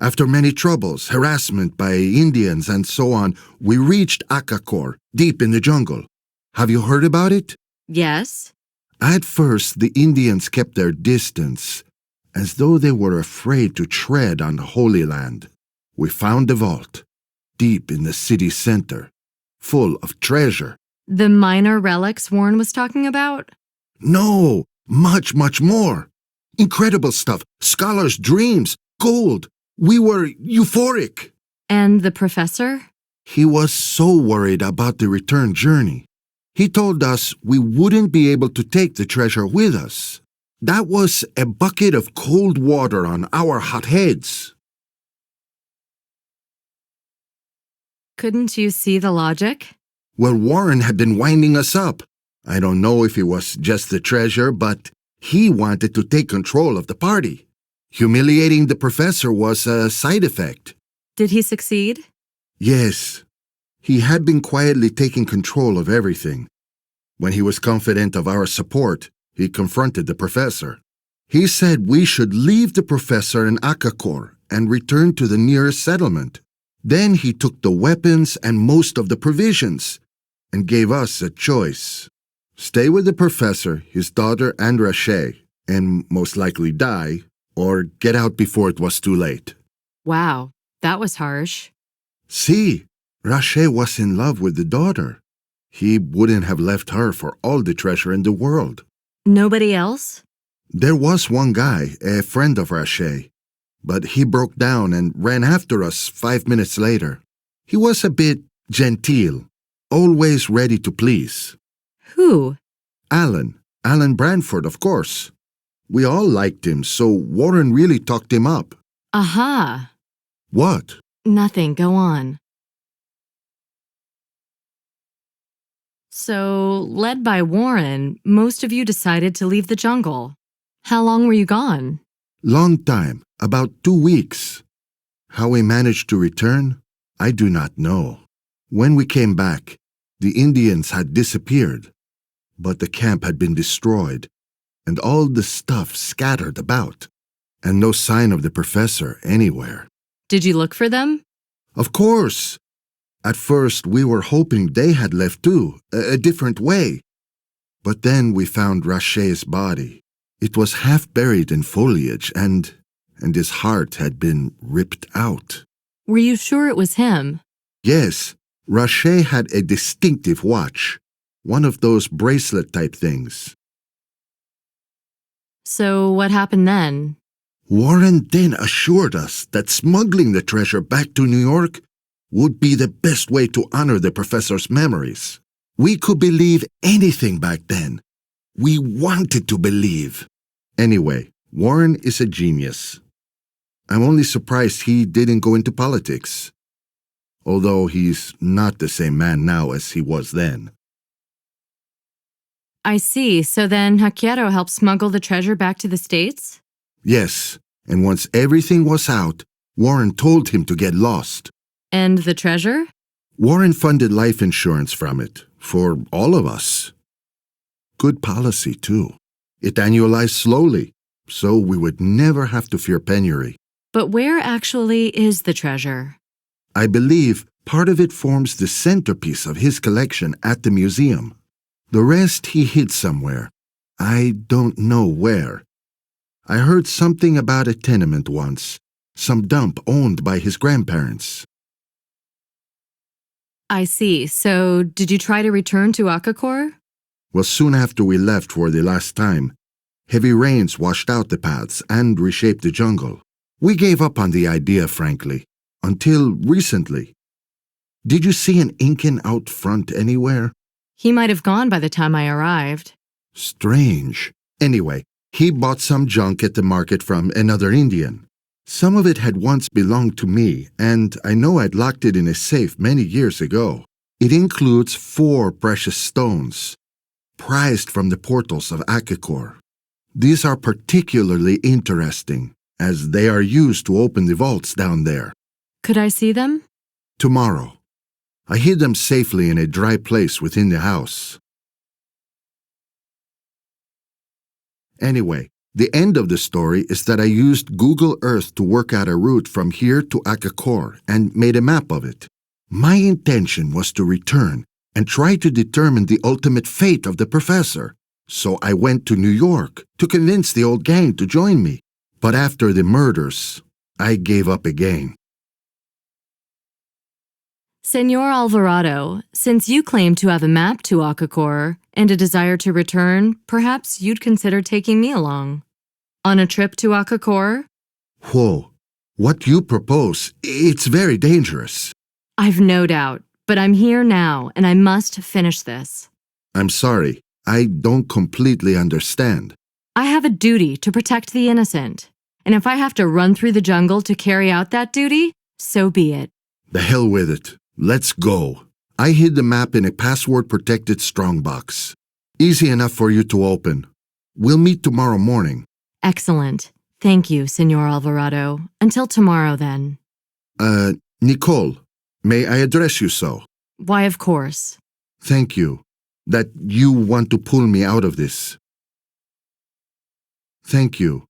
After many troubles, harassment by Indians and so on, we reached Akakor, deep in the jungle. Have you heard about it? Yes. At first, the Indians kept their distance, as though they were afraid to tread on the Holy Land. We found the vault, deep in the city center, full of treasure. The minor relics Warren was talking about? No, much, much more. Incredible stuff, scholars' dreams, gold. We were euphoric. And the professor? He was so worried about the return journey. He told us we wouldn't be able to take the treasure with us. That was a bucket of cold water on our hot heads. Couldn't you see the logic? Well, Warren had been winding us up. I don't know if it was just the treasure, but he wanted to take control of the party. Humiliating the professor was a side effect. Did he succeed? Yes. He had been quietly taking control of everything. When he was confident of our support, he confronted the professor. He said we should leave the professor in Akakor and return to the nearest settlement. Then he took the weapons and most of the provisions and gave us a choice. Stay with the professor, his daughter, and RACHES, and most likely die, or get out before it was too late. Wow, that was harsh. See, RACHES was in love with the daughter. He wouldn't have left her for all the treasure in the world. Nobody else? There was one guy, a friend of RACHES, but he broke down and ran after us 5 minutes later. He was a bit genteel, always ready to please. Who? Alan Branford, of course. We all liked him, so Warren really talked him up. Aha. What? Nothing, go on. So, led by Warren, most of you decided to leave the jungle. How long were you gone? Long time, about 2 weeks. How we managed to return, I do not know. When we came back, the Indians had disappeared, but the camp had been destroyed, and all the stuff scattered about, and no sign of the professor anywhere. Did you look for them? Of course. At first, we were hoping they had left too, a different way. But then we found RACHES' body. It was half buried in foliage, and his heart had been ripped out. Were you sure it was him? Yes, RACHES had a distinctive watch, one of those bracelet-type things. So what happened then? Warren then assured us that smuggling the treasure back to New York would be the best way to honor the professor's memories. We could believe anything back then. We wanted to believe. Anyway, Warren is a genius. I'm only surprised he didn't go into politics. Although he's not the same man now as he was then. I see. So then Hakiero helped smuggle the treasure back to the States? Yes, and once everything was out, Warren told him to get lost. And the treasure? Warren funded life insurance from it, for all of us. Good policy, too. It annualized slowly, so we would never have to fear penury. But where actually is the treasure? I believe part of it forms the centerpiece of his collection at the museum. The rest he hid somewhere. I don't know where. I heard something about a tenement once, some dump owned by his grandparents. I see. So did you try to return to Akakor? Well, soon after we left for the last time, heavy rains washed out the paths and reshaped the jungle. We gave up on the idea, frankly, until recently. Did you see an Incan out front anywhere? He might have gone by the time I arrived. Strange. Anyway, he bought some junk at the market from another Indian. Some of it had once belonged to me, and I know I'd locked it in a safe many years ago. It includes 4 precious stones, prized from the portals of Akakor. These are particularly interesting, as they are used to open the vaults down there. Could I see them? Tomorrow. I hid them safely in a dry place within the house. Anyway, the end of the story is that I used Google Earth to work out a route from here to Akakor and made a map of it. My intention was to return and try to determine the ultimate fate of the professor. So I went to New York to convince the old gang to join me. But after the murders, I gave up again. Senor Alvarado, since you claim to have a map to Akakor and a desire to return, perhaps you'd consider taking me along. On a trip to Akakor? Whoa, what you propose, it's very dangerous. I've no doubt, but I'm here now and I must finish this. I'm sorry, I don't completely understand. I have a duty to protect the innocent, and if I have to run through the jungle to carry out that duty, so be it. The hell with it. Let's go. I hid the map in a password-protected strongbox. Easy enough for you to open. We'll meet tomorrow morning. Excellent. Thank you, Senor Alvarado. Until tomorrow, then. Nicole, may I address you so? Why, of course. Thank you. That you want to pull me out of this. Thank you.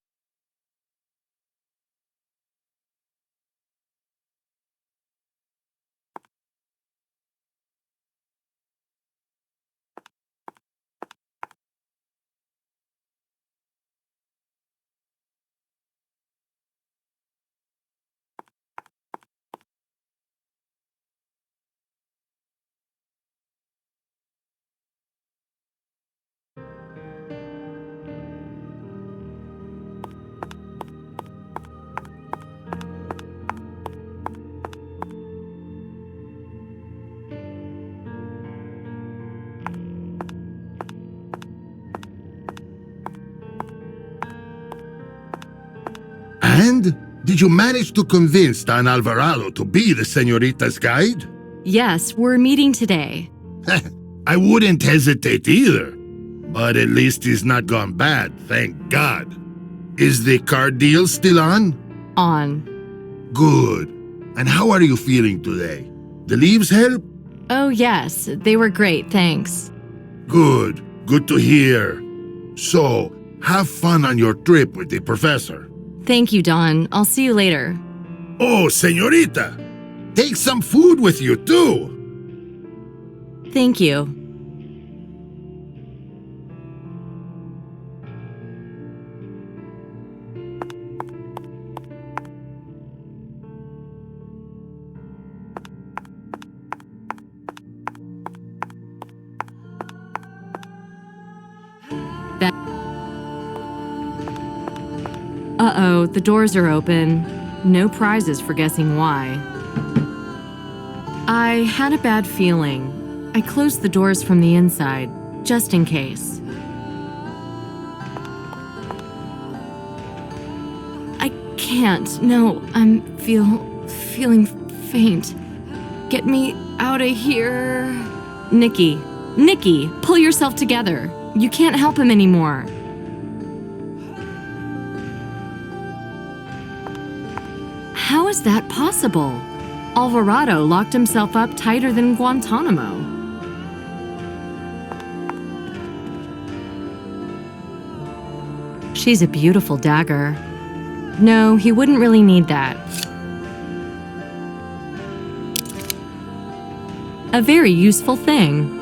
And did you manage to convince Don Alvarado to be the señorita's guide? Yes, we're meeting today. I wouldn't hesitate either. But at least he's not gone bad, thank God. Is the car deal still on? On. Good. And how are you feeling today? The leaves help? Oh, yes, they were great, thanks. Good. Good to hear. So, have fun on your trip with the professor. Thank you, Don. I'll see you later. Oh, señorita! Take some food with you, too. Thank you. Uh-oh, the doors are open. No prizes for guessing why. I had a bad feeling. I closed the doors from the inside, just in case. I can't. No, I'm feeling faint. Get me out of here. Nikki, pull yourself together. You can't help him anymore. How is that possible? Alvarado locked himself up tighter than Guantanamo. She's a beautiful dagger. No, he wouldn't really need that. A very useful thing.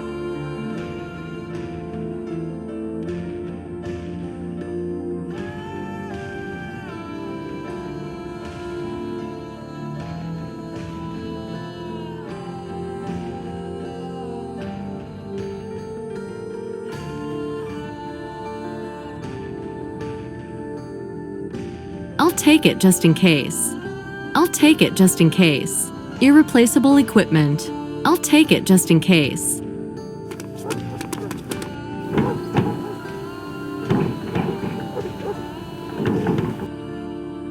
I'll take it just in case. I'll take it just in case. Irreplaceable equipment. I'll take it just in case.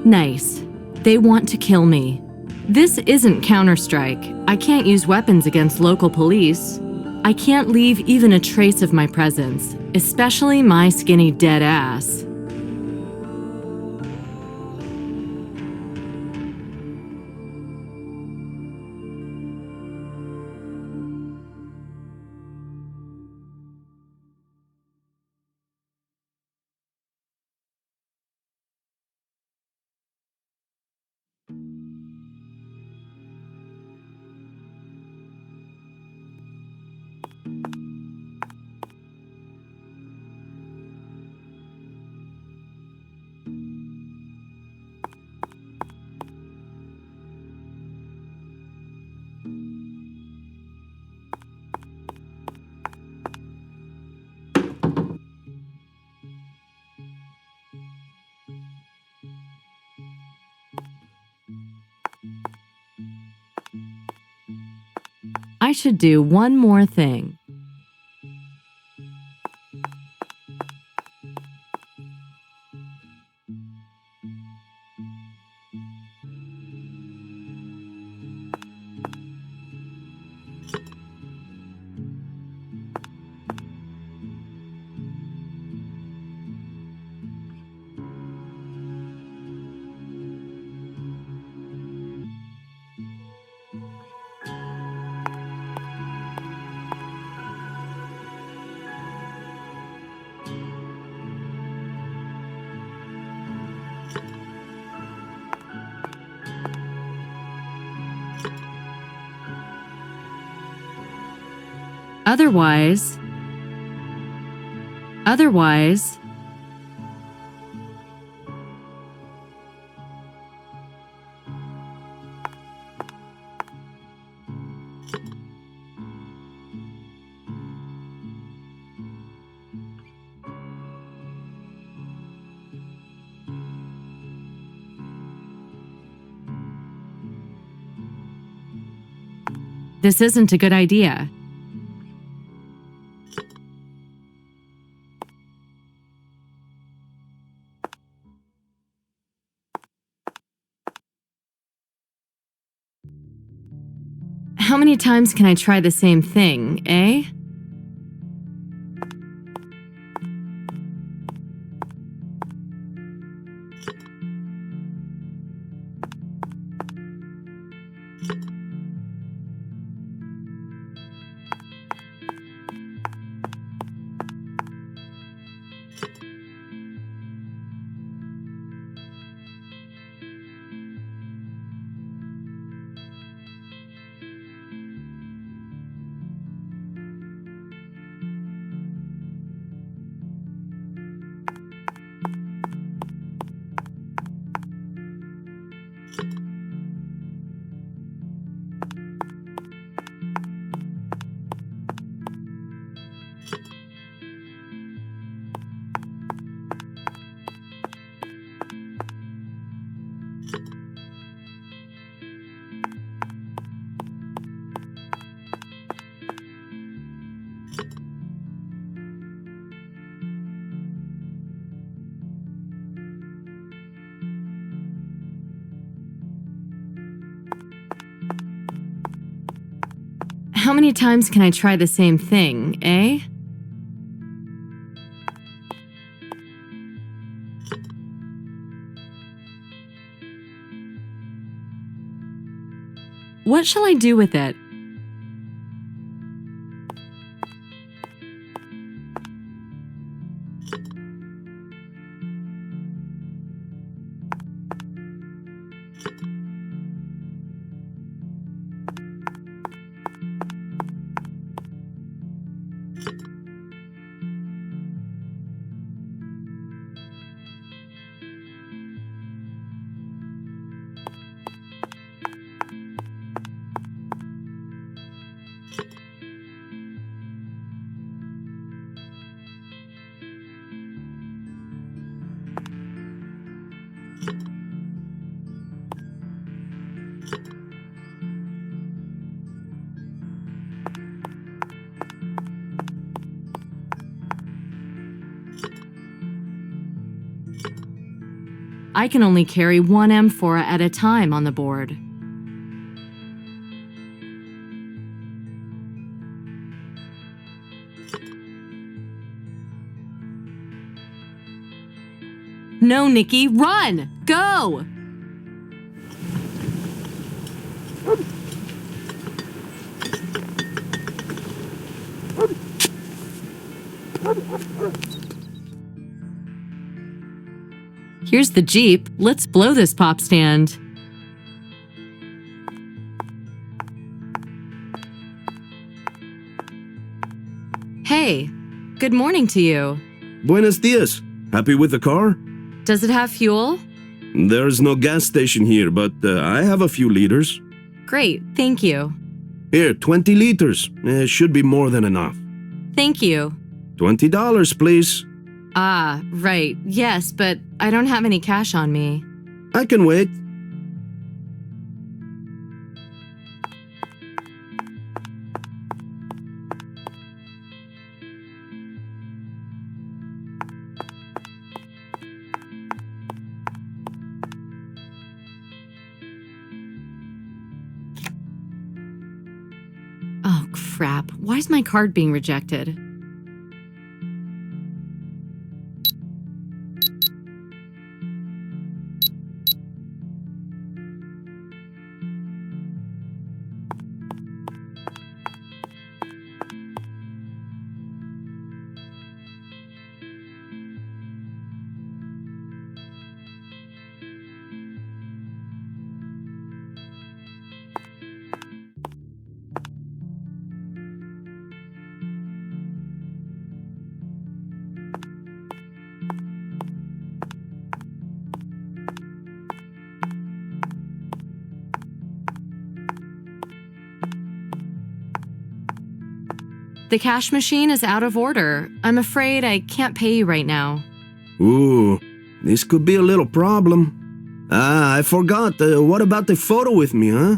Nice. They want to kill me. This isn't Counter-Strike. I can't use weapons against local police. I can't leave even a trace of my presence, especially my skinny dead ass. I should do one more thing. Otherwise, this isn't a good idea. How many times can I try the same thing, eh? How many times can I try the same thing, eh? What shall I do with it? I can only carry one amphora at a time on the board. No, Nikki, run! Go! Here's the Jeep. Let's blow this pop stand. Hey, good morning to you. Buenos dias. Happy with the car? Does it have fuel? There's no gas station here, but I have a few liters. Great, thank you. Here, 20 liters. Should be more than enough. Thank you. $20, please. Ah, right. Yes, but I don't have any cash on me. I can wait. Oh, crap. Why is my card being rejected? The cash machine is out of order. I'm afraid I can't pay you right now. Ooh, this could be a little problem. Ah, I forgot. What about the photo with me, huh?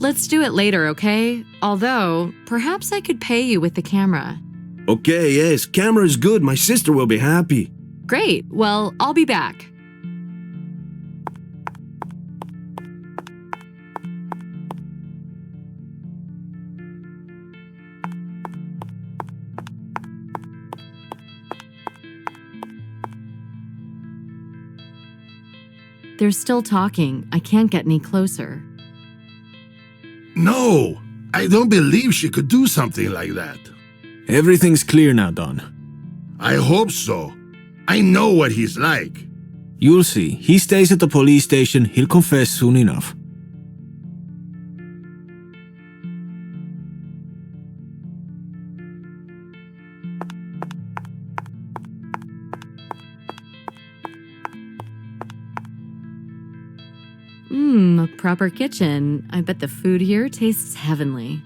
Let's do it later, okay? Although, perhaps I could pay you with the camera. Okay, yes, camera is good. My sister will be happy. Great. Well, I'll be back. They're still talking. I can't get any closer. No, I don't believe she could do something like that. Everything's clear now, Don. I hope so. I know what he's like. You'll see. He stays at the police station. He'll confess soon enough. A proper kitchen. I bet the food here tastes heavenly.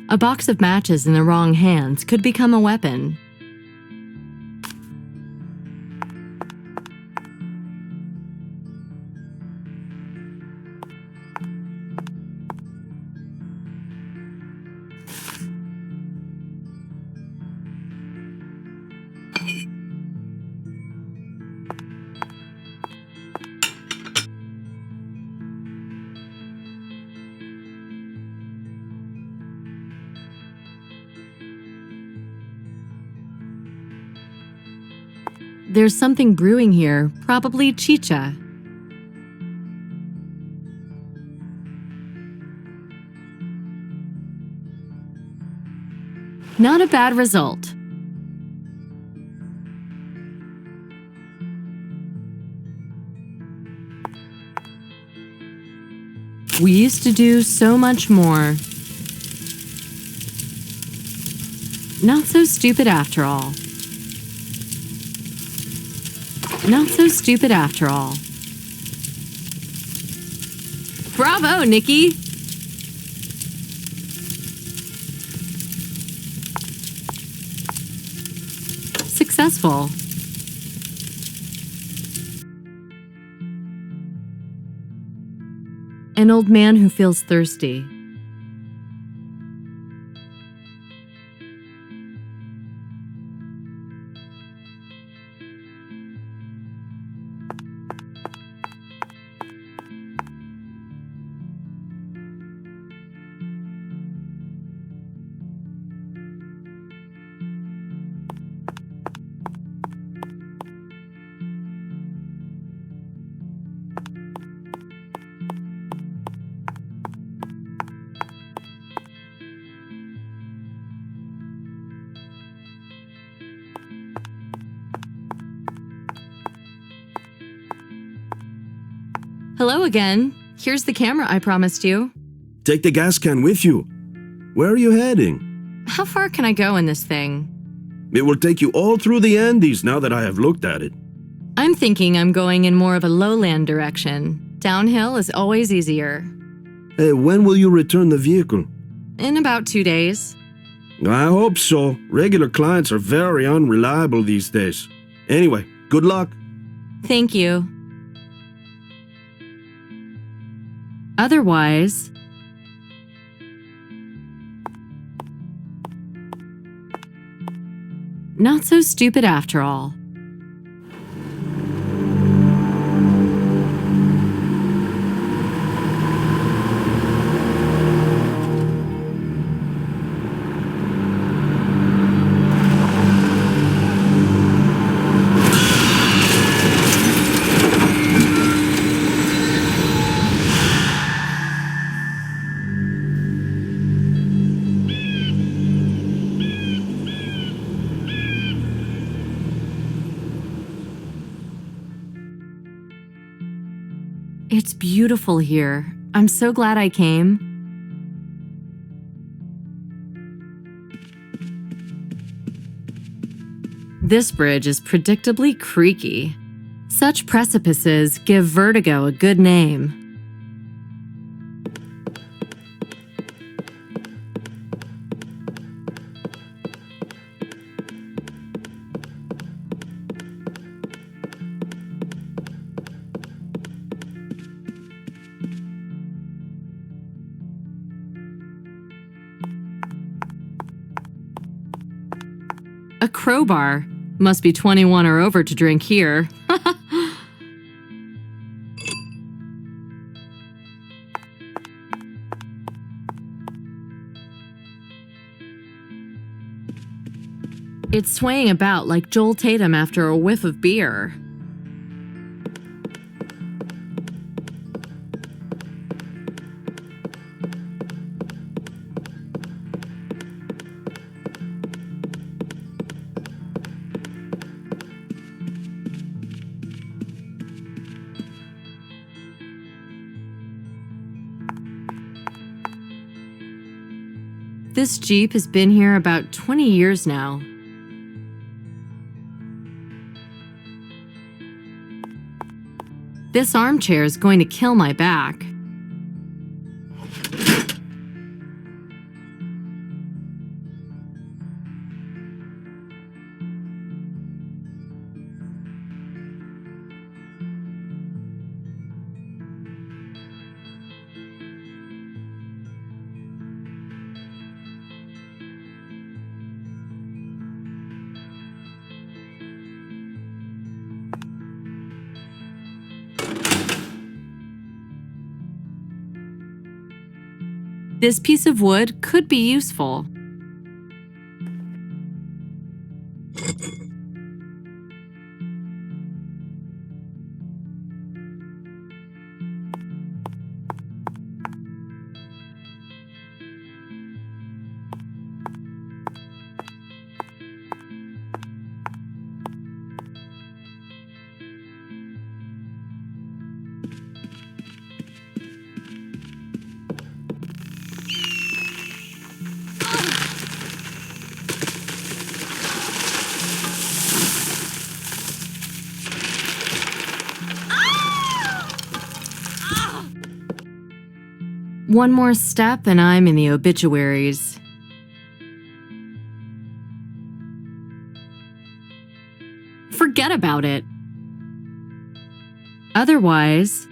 A box of matches in the wrong hands could become a weapon. There's something brewing here, probably chicha. Not a bad result. We used to do so much more. Not so stupid after all. Not so stupid after all. Bravo, Nikki! Successful. An old man who feels thirsty. Hello again. Here's the camera I promised you. Take the gas can with you. Where are you heading? How far can I go in this thing? It will take you all through the Andes now that I have looked at it. I'm thinking I'm going in more of a lowland direction. Downhill is always easier. When will you return the vehicle? In about 2 days. I hope so. Regular clients are very unreliable these days. Anyway, good luck. Thank you. Otherwise, not so stupid after all. It's beautiful here. I'm so glad I came. This bridge is predictably creaky. Such precipices give vertigo a good name. A crowbar. Must be 21 or over to drink here. It's swaying about like Joel Tatum after a whiff of beer. This Jeep has been here about 20 years now. This armchair is going to kill my back. This piece of wood could be useful. One more step and I'm in the obituaries. Forget about it. Otherwise,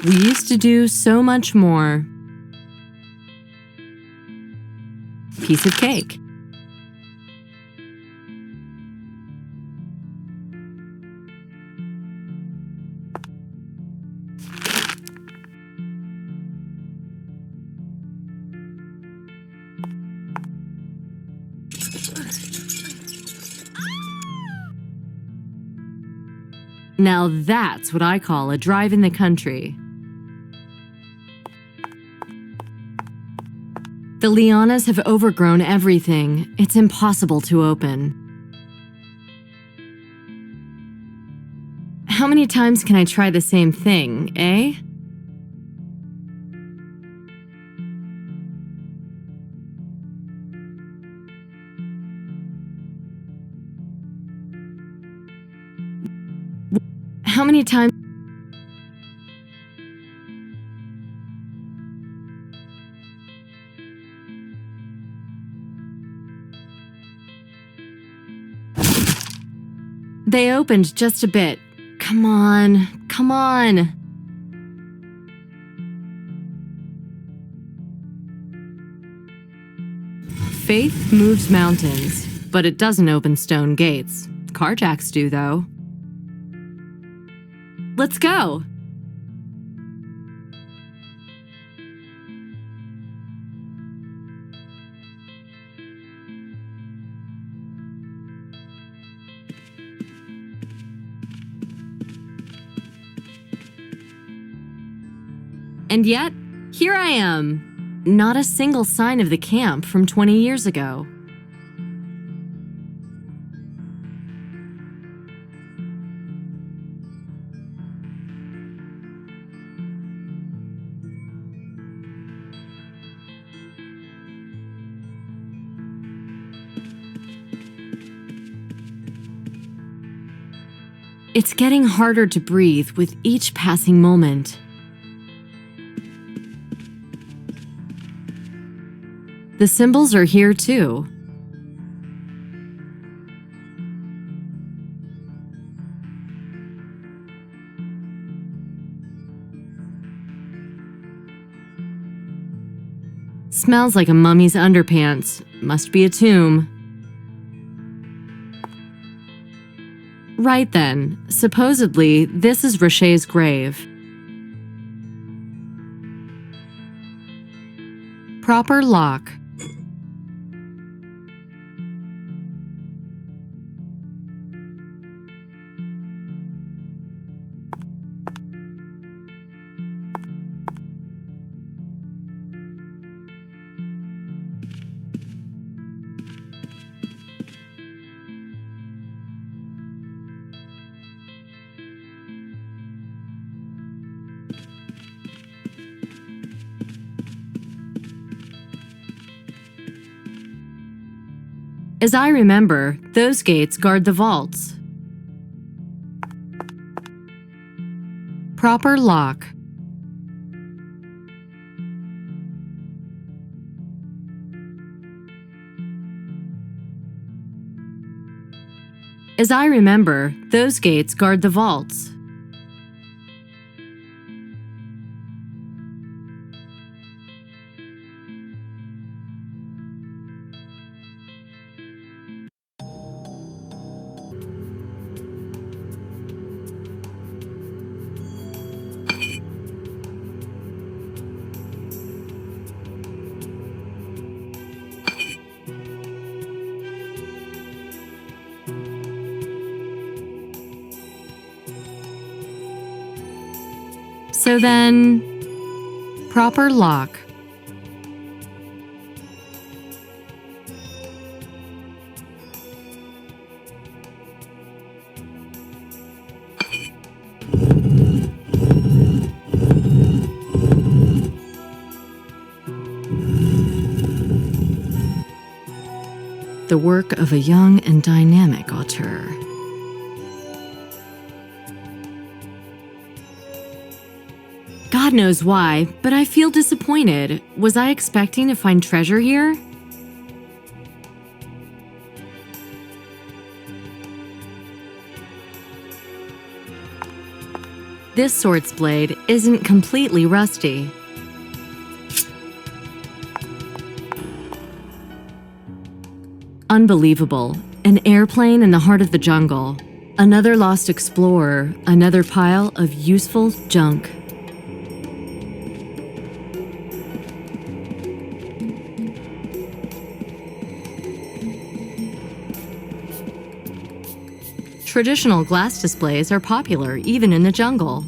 we used to do so much more. Piece of cake. Now that's what I call a drive in the country. The lianas have overgrown everything. It's impossible to open. How many times can I try the same thing, eh? How many times? They opened just a bit. Come on, come on. Faith moves mountains, but it doesn't open stone gates. Carjacks do, though. Let's go. And yet, here I am. Not a single sign of the camp from 20 years ago. It's getting harder to breathe with each passing moment. The symbols are here too. Smells like a mummy's underpants. Must be a tomb. Right then, supposedly, this is RACHES' grave. Proper lock. As I remember, those gates guard the vaults. Proper lock. As I remember, those gates guard the vaults. So then, proper lock. The work of a young and dynamic auteur. God knows why, but I feel disappointed. Was I expecting to find treasure here? This sword's blade isn't completely rusty. Unbelievable. An airplane in the heart of the jungle. Another lost explorer. Another pile of useful junk. Traditional glass displays are popular even in the jungle.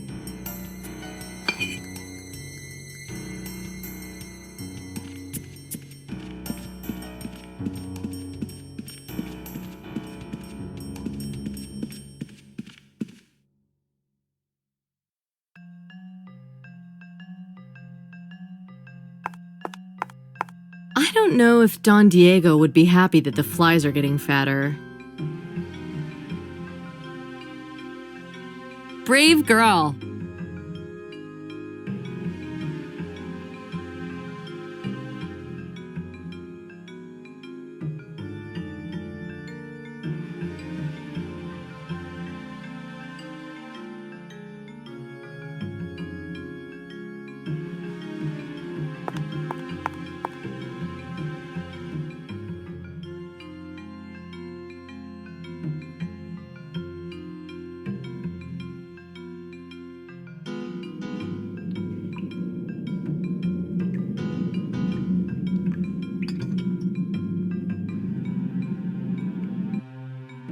I don't know if Don Diego would be happy that the flies are getting fatter. Brave girl.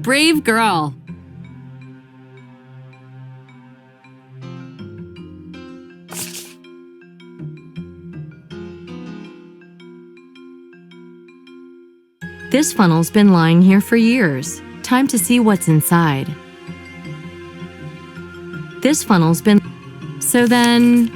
Brave girl. This funnel's been lying here for years. Time to see what's inside. This funnel's been... So then...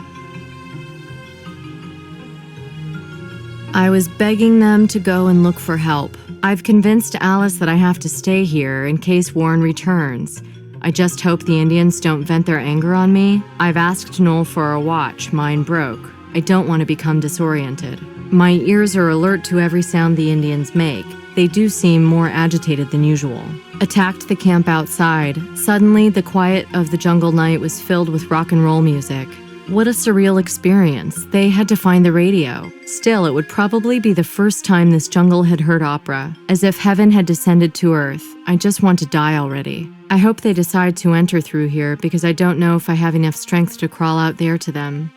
I was begging them to go and look for help. I've convinced Alice that I have to stay here in case Warren returns. I just hope the Indians don't vent their anger on me. I've asked Noel for a watch. Mine broke. I don't want to become disoriented. My ears are alert to every sound the Indians make. They do seem more agitated than usual. Attacked the camp outside. Suddenly, the quiet of the jungle night was filled with rock and roll music. What a surreal experience. They had to find the radio. Still, it would probably be the first time this jungle had heard opera. As if heaven had descended to earth. I just want to die already. I hope they decide to enter through here because I don't know if I have enough strength to crawl out there to them.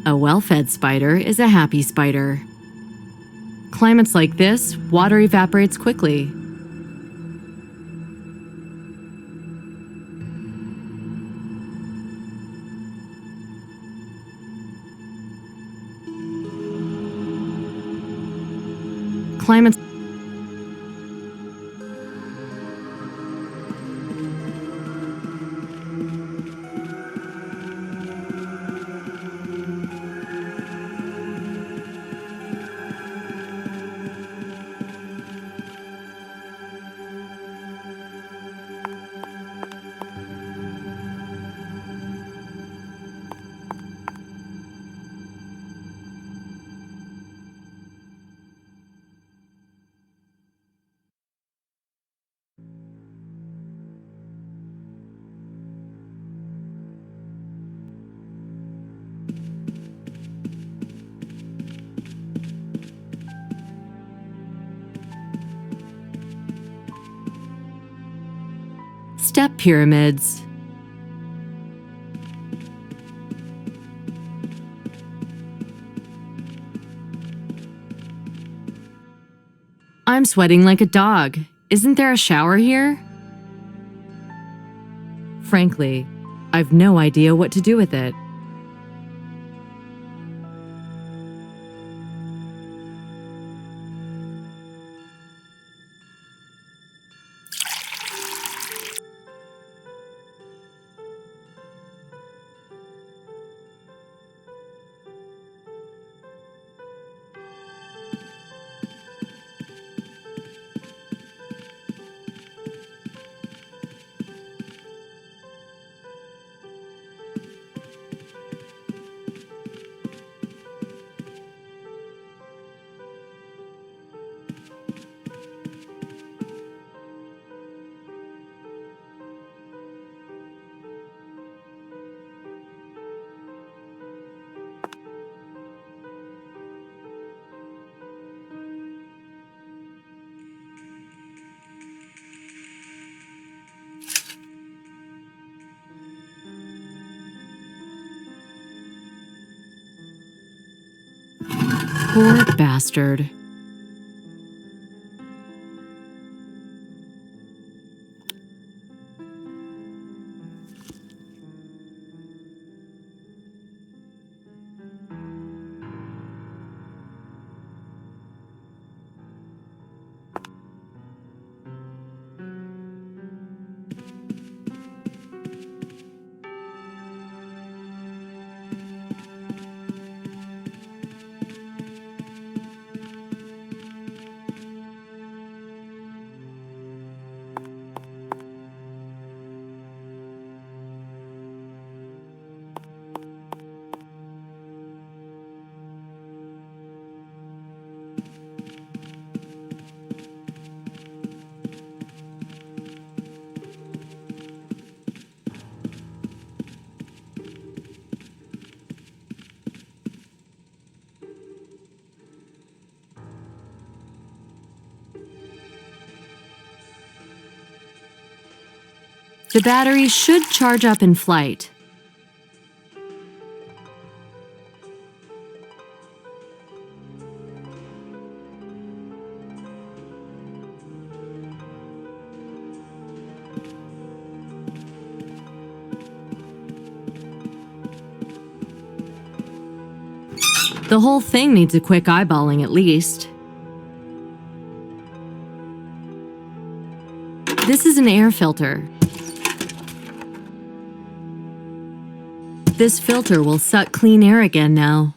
A well-fed spider is a happy spider. Climates like this, water evaporates quickly. Climates Step pyramids. I'm sweating like a dog. Isn't there a shower here? Frankly, I've no idea what to do with it. Poor bastard. The battery should charge up in flight. The whole thing needs a quick eyeballing at least. This is an air filter. This filter will suck clean air again now.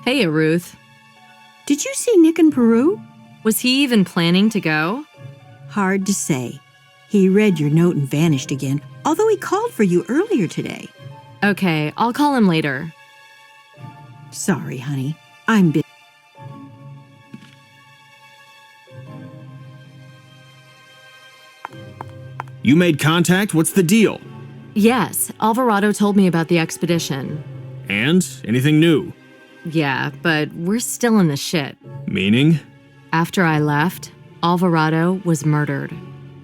Hey, Ruth. Did you see Nick in Peru? Was he even planning to go? Hard to say. He read your note and vanished again, although he called for you earlier today. Okay, I'll call him later. Sorry, honey. I'm busy. You made contact? What's the deal? Yes, Alvarado told me about the expedition. And? Anything new? Yeah, but we're still in the shit. Meaning? After I left, Alvarado was murdered.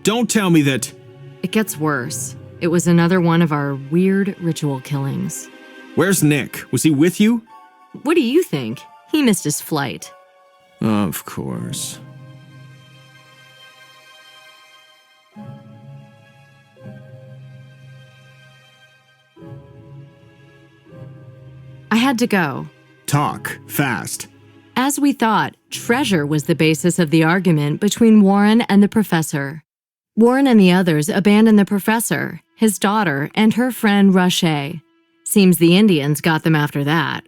Don't tell me that... It gets worse. It was another one of our weird ritual killings. Where's Nick? Was he with you? What do you think? He missed his flight. Of course. I had to go. Talk. Fast. As we thought, treasure was the basis of the argument between Warren and the professor. Warren and the others abandoned the professor, his daughter, and her friend RACHES. Seems the Indians got them after that.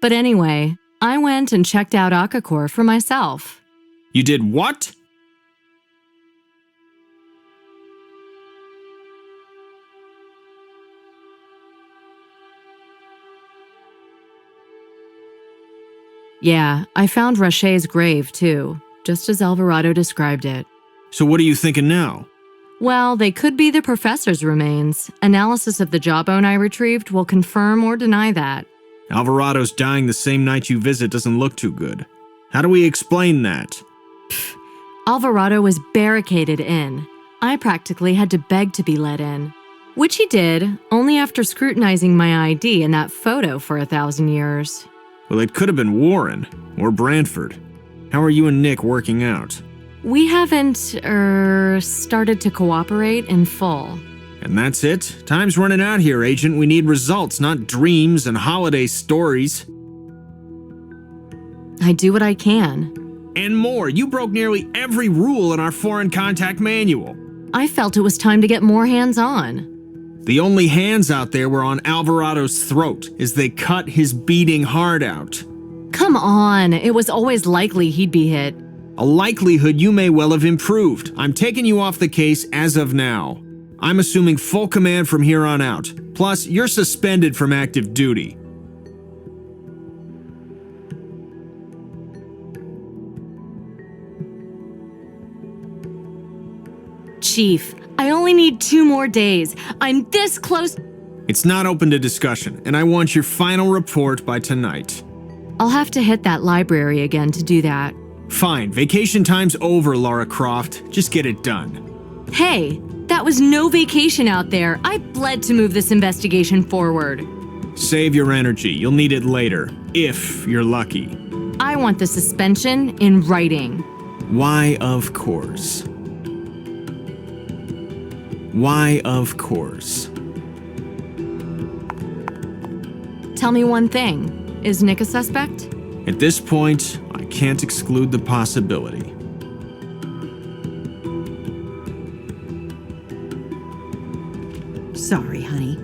But anyway, I went and checked out Akakor for myself. You did what? Yeah, I found RACHES' grave too, just as Alvarado described it. So what are you thinking now? Well, they could be the professor's remains. Analysis of the jawbone I retrieved will confirm or deny that. Alvarado's dying the same night you visit doesn't look too good. How do we explain that? Alvarado was barricaded in. I practically had to beg to be let in. Which he did, only after scrutinizing my ID and that photo for 1,000 years. Well, it could have been Warren or Brantford. How are you and Nick working out? We haven't, started to cooperate in full. And that's it? Time's running out here, Agent. We need results, not dreams and holiday stories. I do what I can. And more. You broke nearly every rule in our foreign contact manual. I felt it was time to get more hands-on. The only hands out there were on Alvarado's throat as they cut his beating heart out. Come on, it was always likely he'd be hit. A likelihood you may well have improved. I'm taking you off the case as of now. I'm assuming full command from here on out. Plus, you're suspended from active duty. Chief, I only need 2 more days. I'm this close. It's not open to discussion, and I want your final report by tonight. I'll have to hit that library again to do that. Fine, vacation time's over, Lara Croft. Just get it done. Hey, that was no vacation out there. I bled to move this investigation forward. Save your energy. You'll need it later, if you're lucky. I want the suspension in writing. Why, of course. Why, of course. Tell me one thing. Is Nick a suspect? At this point, I can't exclude the possibility. Sorry, honey.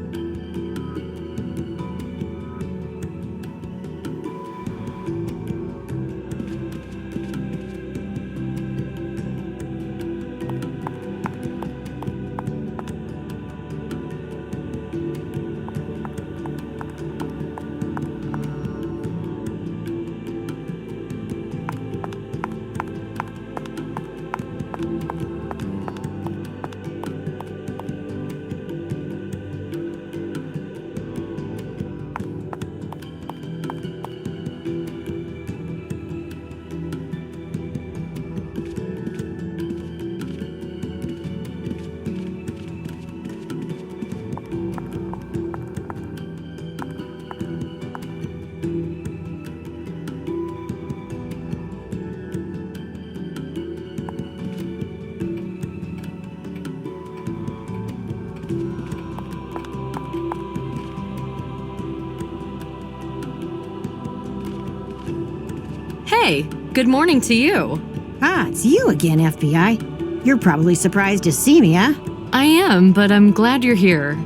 Hey, good morning to you. Ah, it's you again, FBI. You're probably surprised to see me, huh? I am, but I'm glad you're here.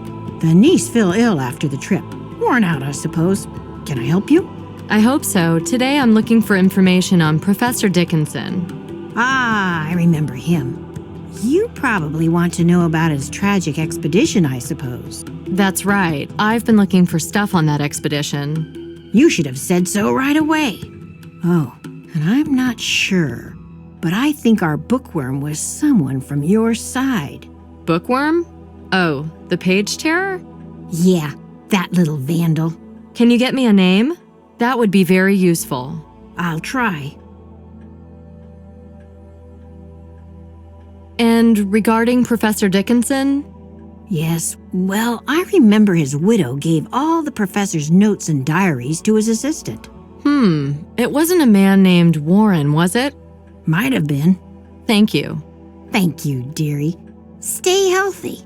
The niece fell ill after the trip. Worn out, I suppose. Can I help you? I hope so. Today I'm looking for information on Professor Dickinson. Ah, I remember him. You probably want to know about his tragic expedition, I suppose. That's right. I've been looking for stuff on that expedition. You should have said so right away. Oh, and I'm not sure, but I think our bookworm was someone from your side. Bookworm? Oh, the page terror? Yeah, that little vandal. Can you get me a name? That would be very useful. I'll try. And regarding Professor Dickinson? Yes, well, I remember his widow gave all the professor's notes and diaries to his assistant. It wasn't a man named Warren, was it? Might have been. Thank you. Thank you, dearie. Stay healthy.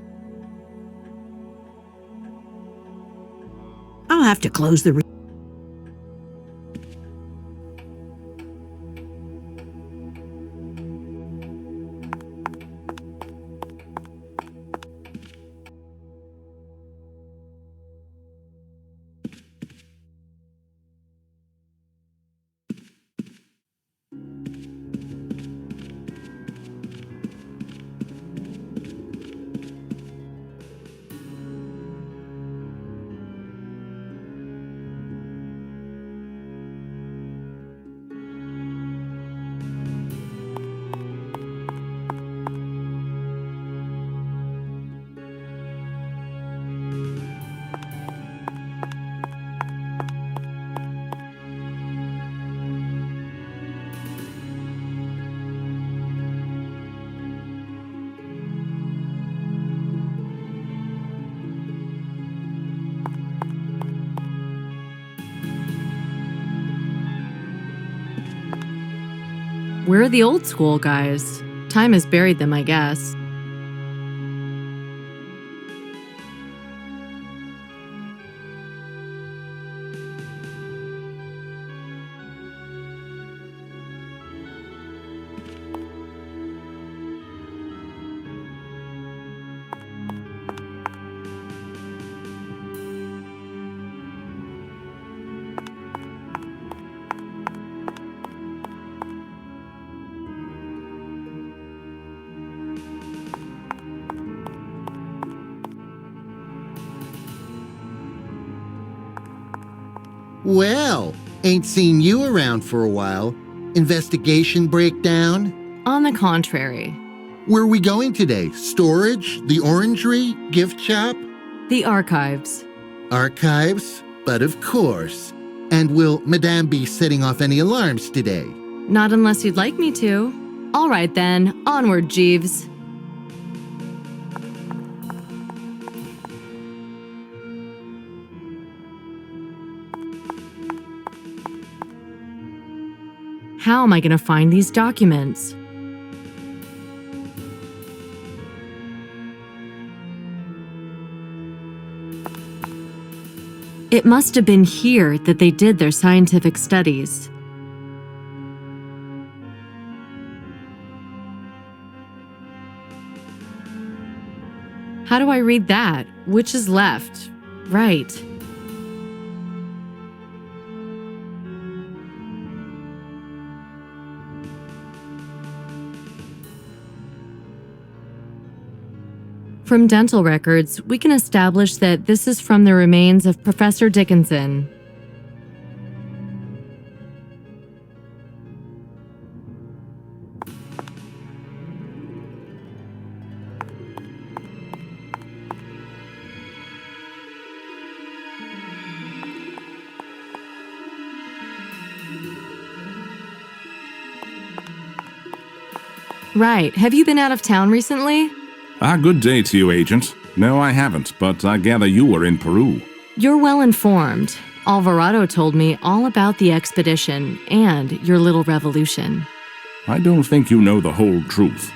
I'll have to close the Where are the old school guys? Time has buried them, I guess. Well, ain't seen you around for a while. Investigation breakdown? On the contrary. Where are we going today? Storage? The orangery? Gift shop? The archives. Archives? But of course. And will Madame be setting off any alarms today? Not unless you'd like me to. All right then, onward, Jeeves. How am I going to find these documents? It must have been here that they did their scientific studies. How do I read that? Which is left? Right. From dental records, we can establish that this is from the remains of Professor Dickinson. Right. Have you been out of town recently? Good day to you, Agent. No, I haven't, but I gather you were in Peru. You're well informed. Alvarado told me all about the expedition and your little revolution. I don't think you know the whole truth.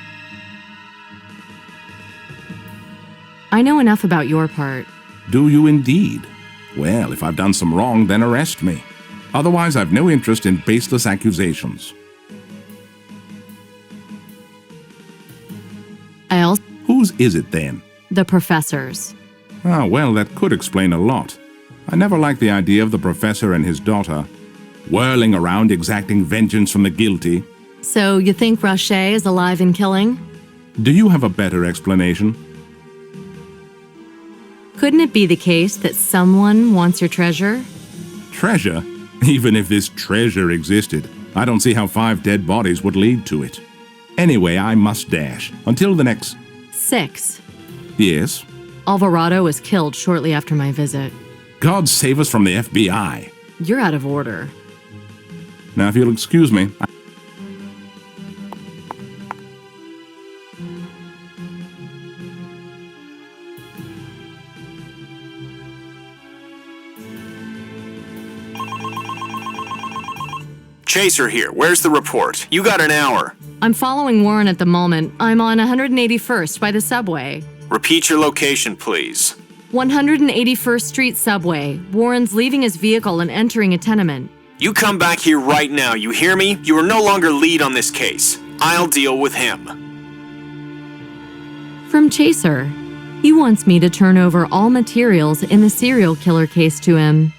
I know enough about your part. Do you indeed? Well, if I've done some wrong, then arrest me. Otherwise, I've no interest in baseless accusations. Whose is it then? The professor's. Ah, well, that could explain a lot. I never liked the idea of the professor and his daughter whirling around exacting vengeance from the guilty. So you think RACHES is alive and killing? Do you have a better explanation? Couldn't it be the case that someone wants your treasure? Treasure? Even if this treasure existed, I don't see how 5 dead bodies would lead to it. Anyway, I must dash. Until the next... 6. Yes? Alvarado was killed shortly after my visit. God save us from the FBI. You're out of order. Now, if you'll excuse me... Chaser here. Where's the report? You got an hour. I'm following Warren at the moment. I'm on 181st by the subway. Repeat your location, please. 181st Street subway. Warren's leaving his vehicle and entering a tenement. You come back here right now, you hear me? You are no longer lead on this case. I'll deal with him. From Chaser. He wants me to turn over all materials in the serial killer case to him.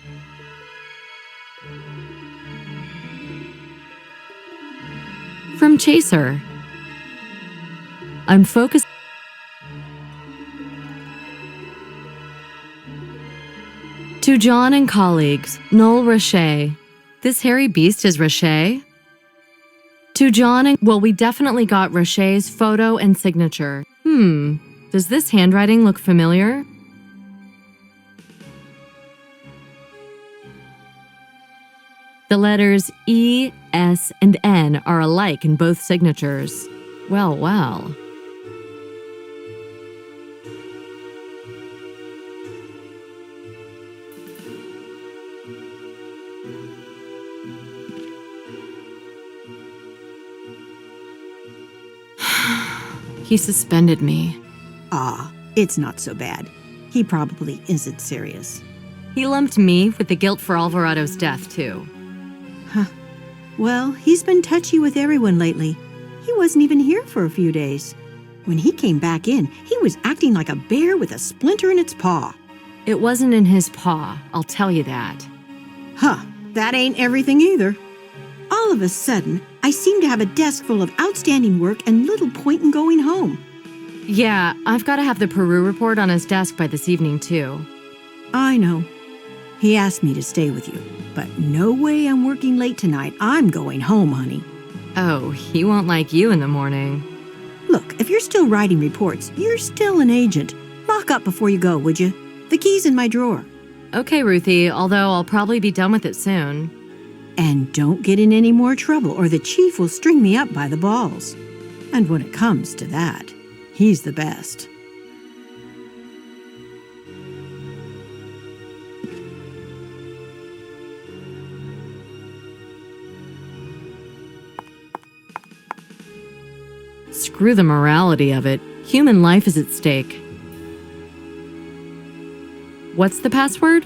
From Chaser. I'm focused. To John and colleagues, Noel RACHES. This hairy beast is RACHES? To John and... Well, we definitely got RACHES' photo and signature. Does this handwriting look familiar? The letters E, S, and N are alike in both signatures. Well, well. He suspended me. Ah, it's not so bad. He probably isn't serious. He lumped me with the guilt for Alvarado's death, too. Huh. Well, he's been touchy with everyone lately. He wasn't even here for a few days. When he came back in, he was acting like a bear with a splinter in its paw. It wasn't in his paw, I'll tell you that. Huh, that ain't everything either. All of a sudden, I seem to have a desk full of outstanding work and little point in going home. Yeah, I've got to have the Peru report on his desk by this evening, too. I know. He asked me to stay with you, but no way I'm working late tonight. I'm going home, honey. Oh, he won't like you in the morning. Look, if you're still writing reports, you're still an agent. Lock up before you go, would you? The key's in my drawer. Okay, Ruthie, although I'll probably be done with it soon. And don't get in any more trouble or the chief will string me up by the balls. And when it comes to that, he's the best. Screw the morality of it. Human life is at stake. What's the password?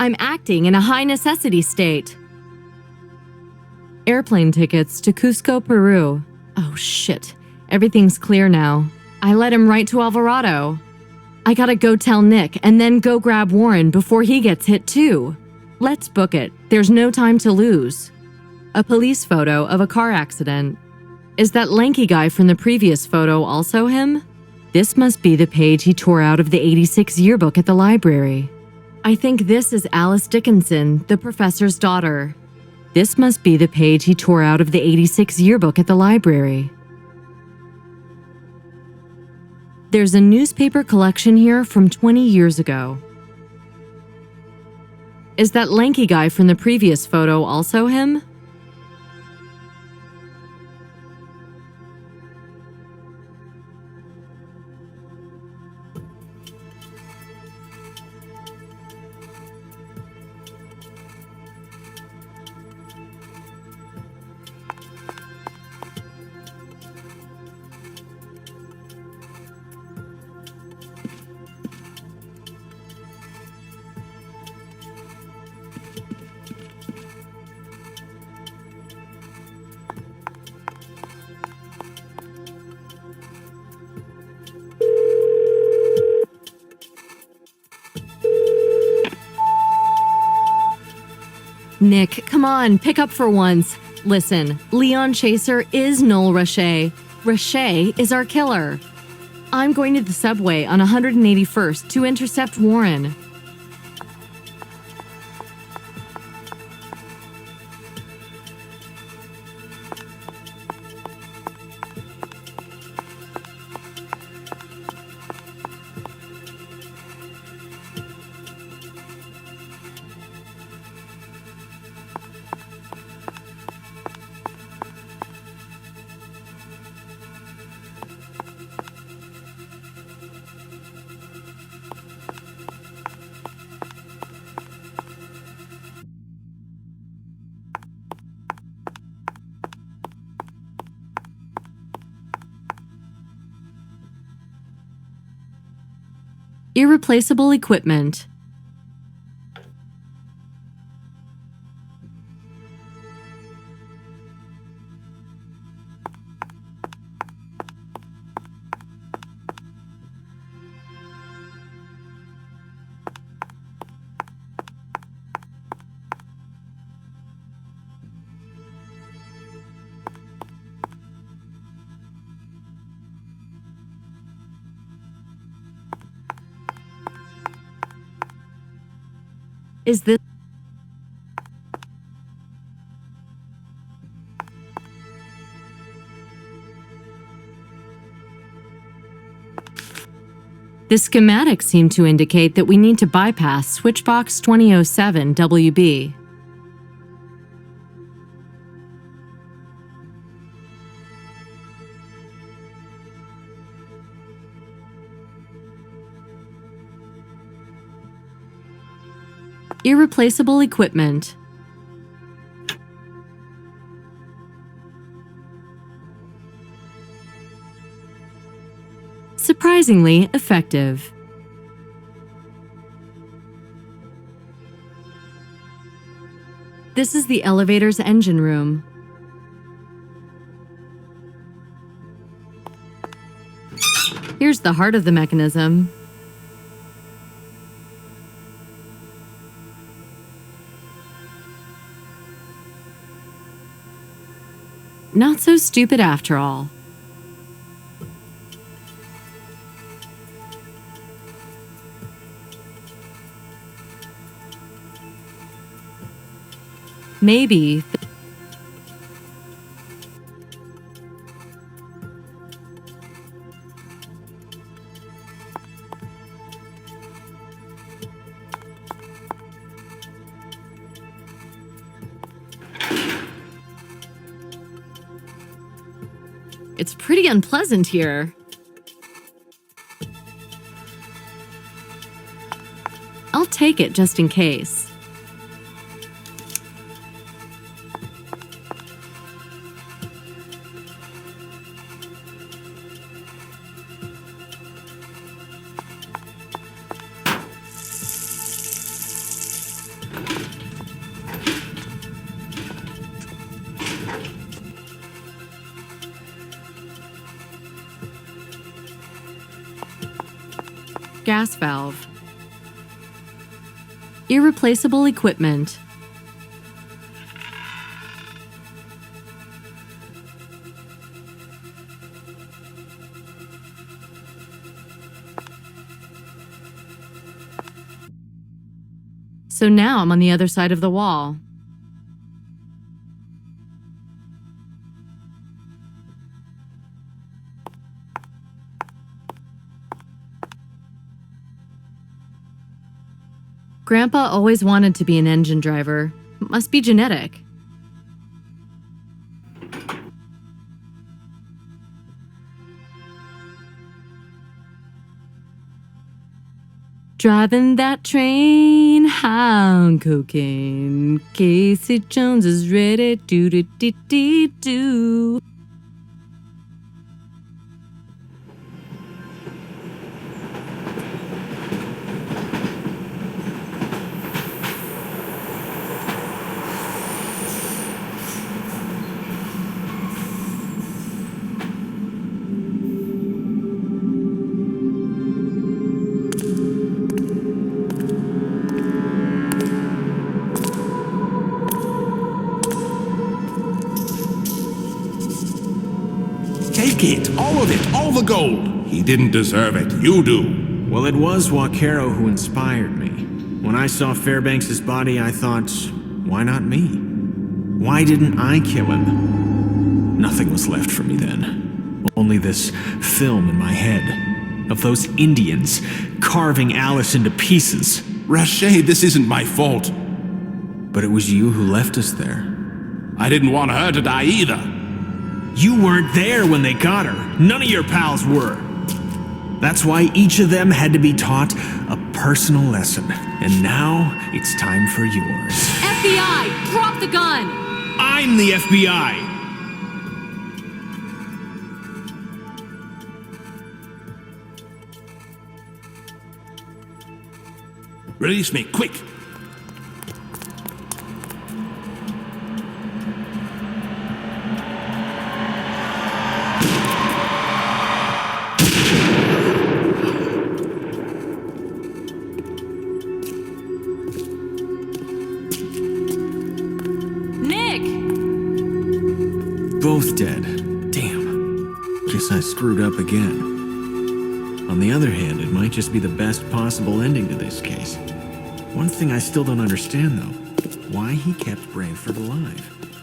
I'm acting in a high necessity state. Airplane tickets to Cusco, Peru. Oh shit. Everything's clear now. I led him right to Alvarado. I gotta go tell Nick and then go grab Warren before he gets hit too. Let's book it. There's no time to lose. A police photo of a car accident. Is that lanky guy from the previous photo also him? This must be the page he tore out of the '86 yearbook at the library. I think this is Alice Dickinson, the professor's daughter. This must be the page he tore out of the '86 yearbook at the library. There's a newspaper collection here from 20 years ago. Is that lanky guy from the previous photo also him? Nick, come on, pick up for once. Listen, Leon Chaser is Noel Rache. Rache is our killer. I'm going to the subway on 181st to intercept Warren. Irreplaceable equipment. Is this? The schematics seem to indicate that we need to bypass switchbox 2007 WB. Irreplaceable equipment. Surprisingly effective. This is the elevator's engine room. Here's the heart of the mechanism. Not so stupid after all. Maybe. It's pretty unpleasant here. I'll take it just in case. gas valve. Irreplaceable equipment. So now I'm on the other side of the wall. Grandpa always wanted to be an engine driver. Must be genetic. Driving that train high on cocaine. Casey Jones is ready. Do. Take it! All of it! All the gold! He didn't deserve it. You do. Well, it was Vaquero who inspired me. When I saw Fairbanks' body, I thought, why not me? Why didn't I kill him? Nothing was left for me then. Only this film in my head of those Indians carving Alice into pieces. Rache, this isn't my fault. But it was you who left us there. I didn't want her to die either. You weren't there when they got her. None of your pals were. That's why each of them had to be taught a personal lesson. And now it's time for yours. FBI, drop the gun! I'm the FBI! Release me, quick! Both dead. Damn. Guess I screwed up again. On the other hand, it might just be the best possible ending to this case. One thing I still don't understand, though. Why he kept Branford alive.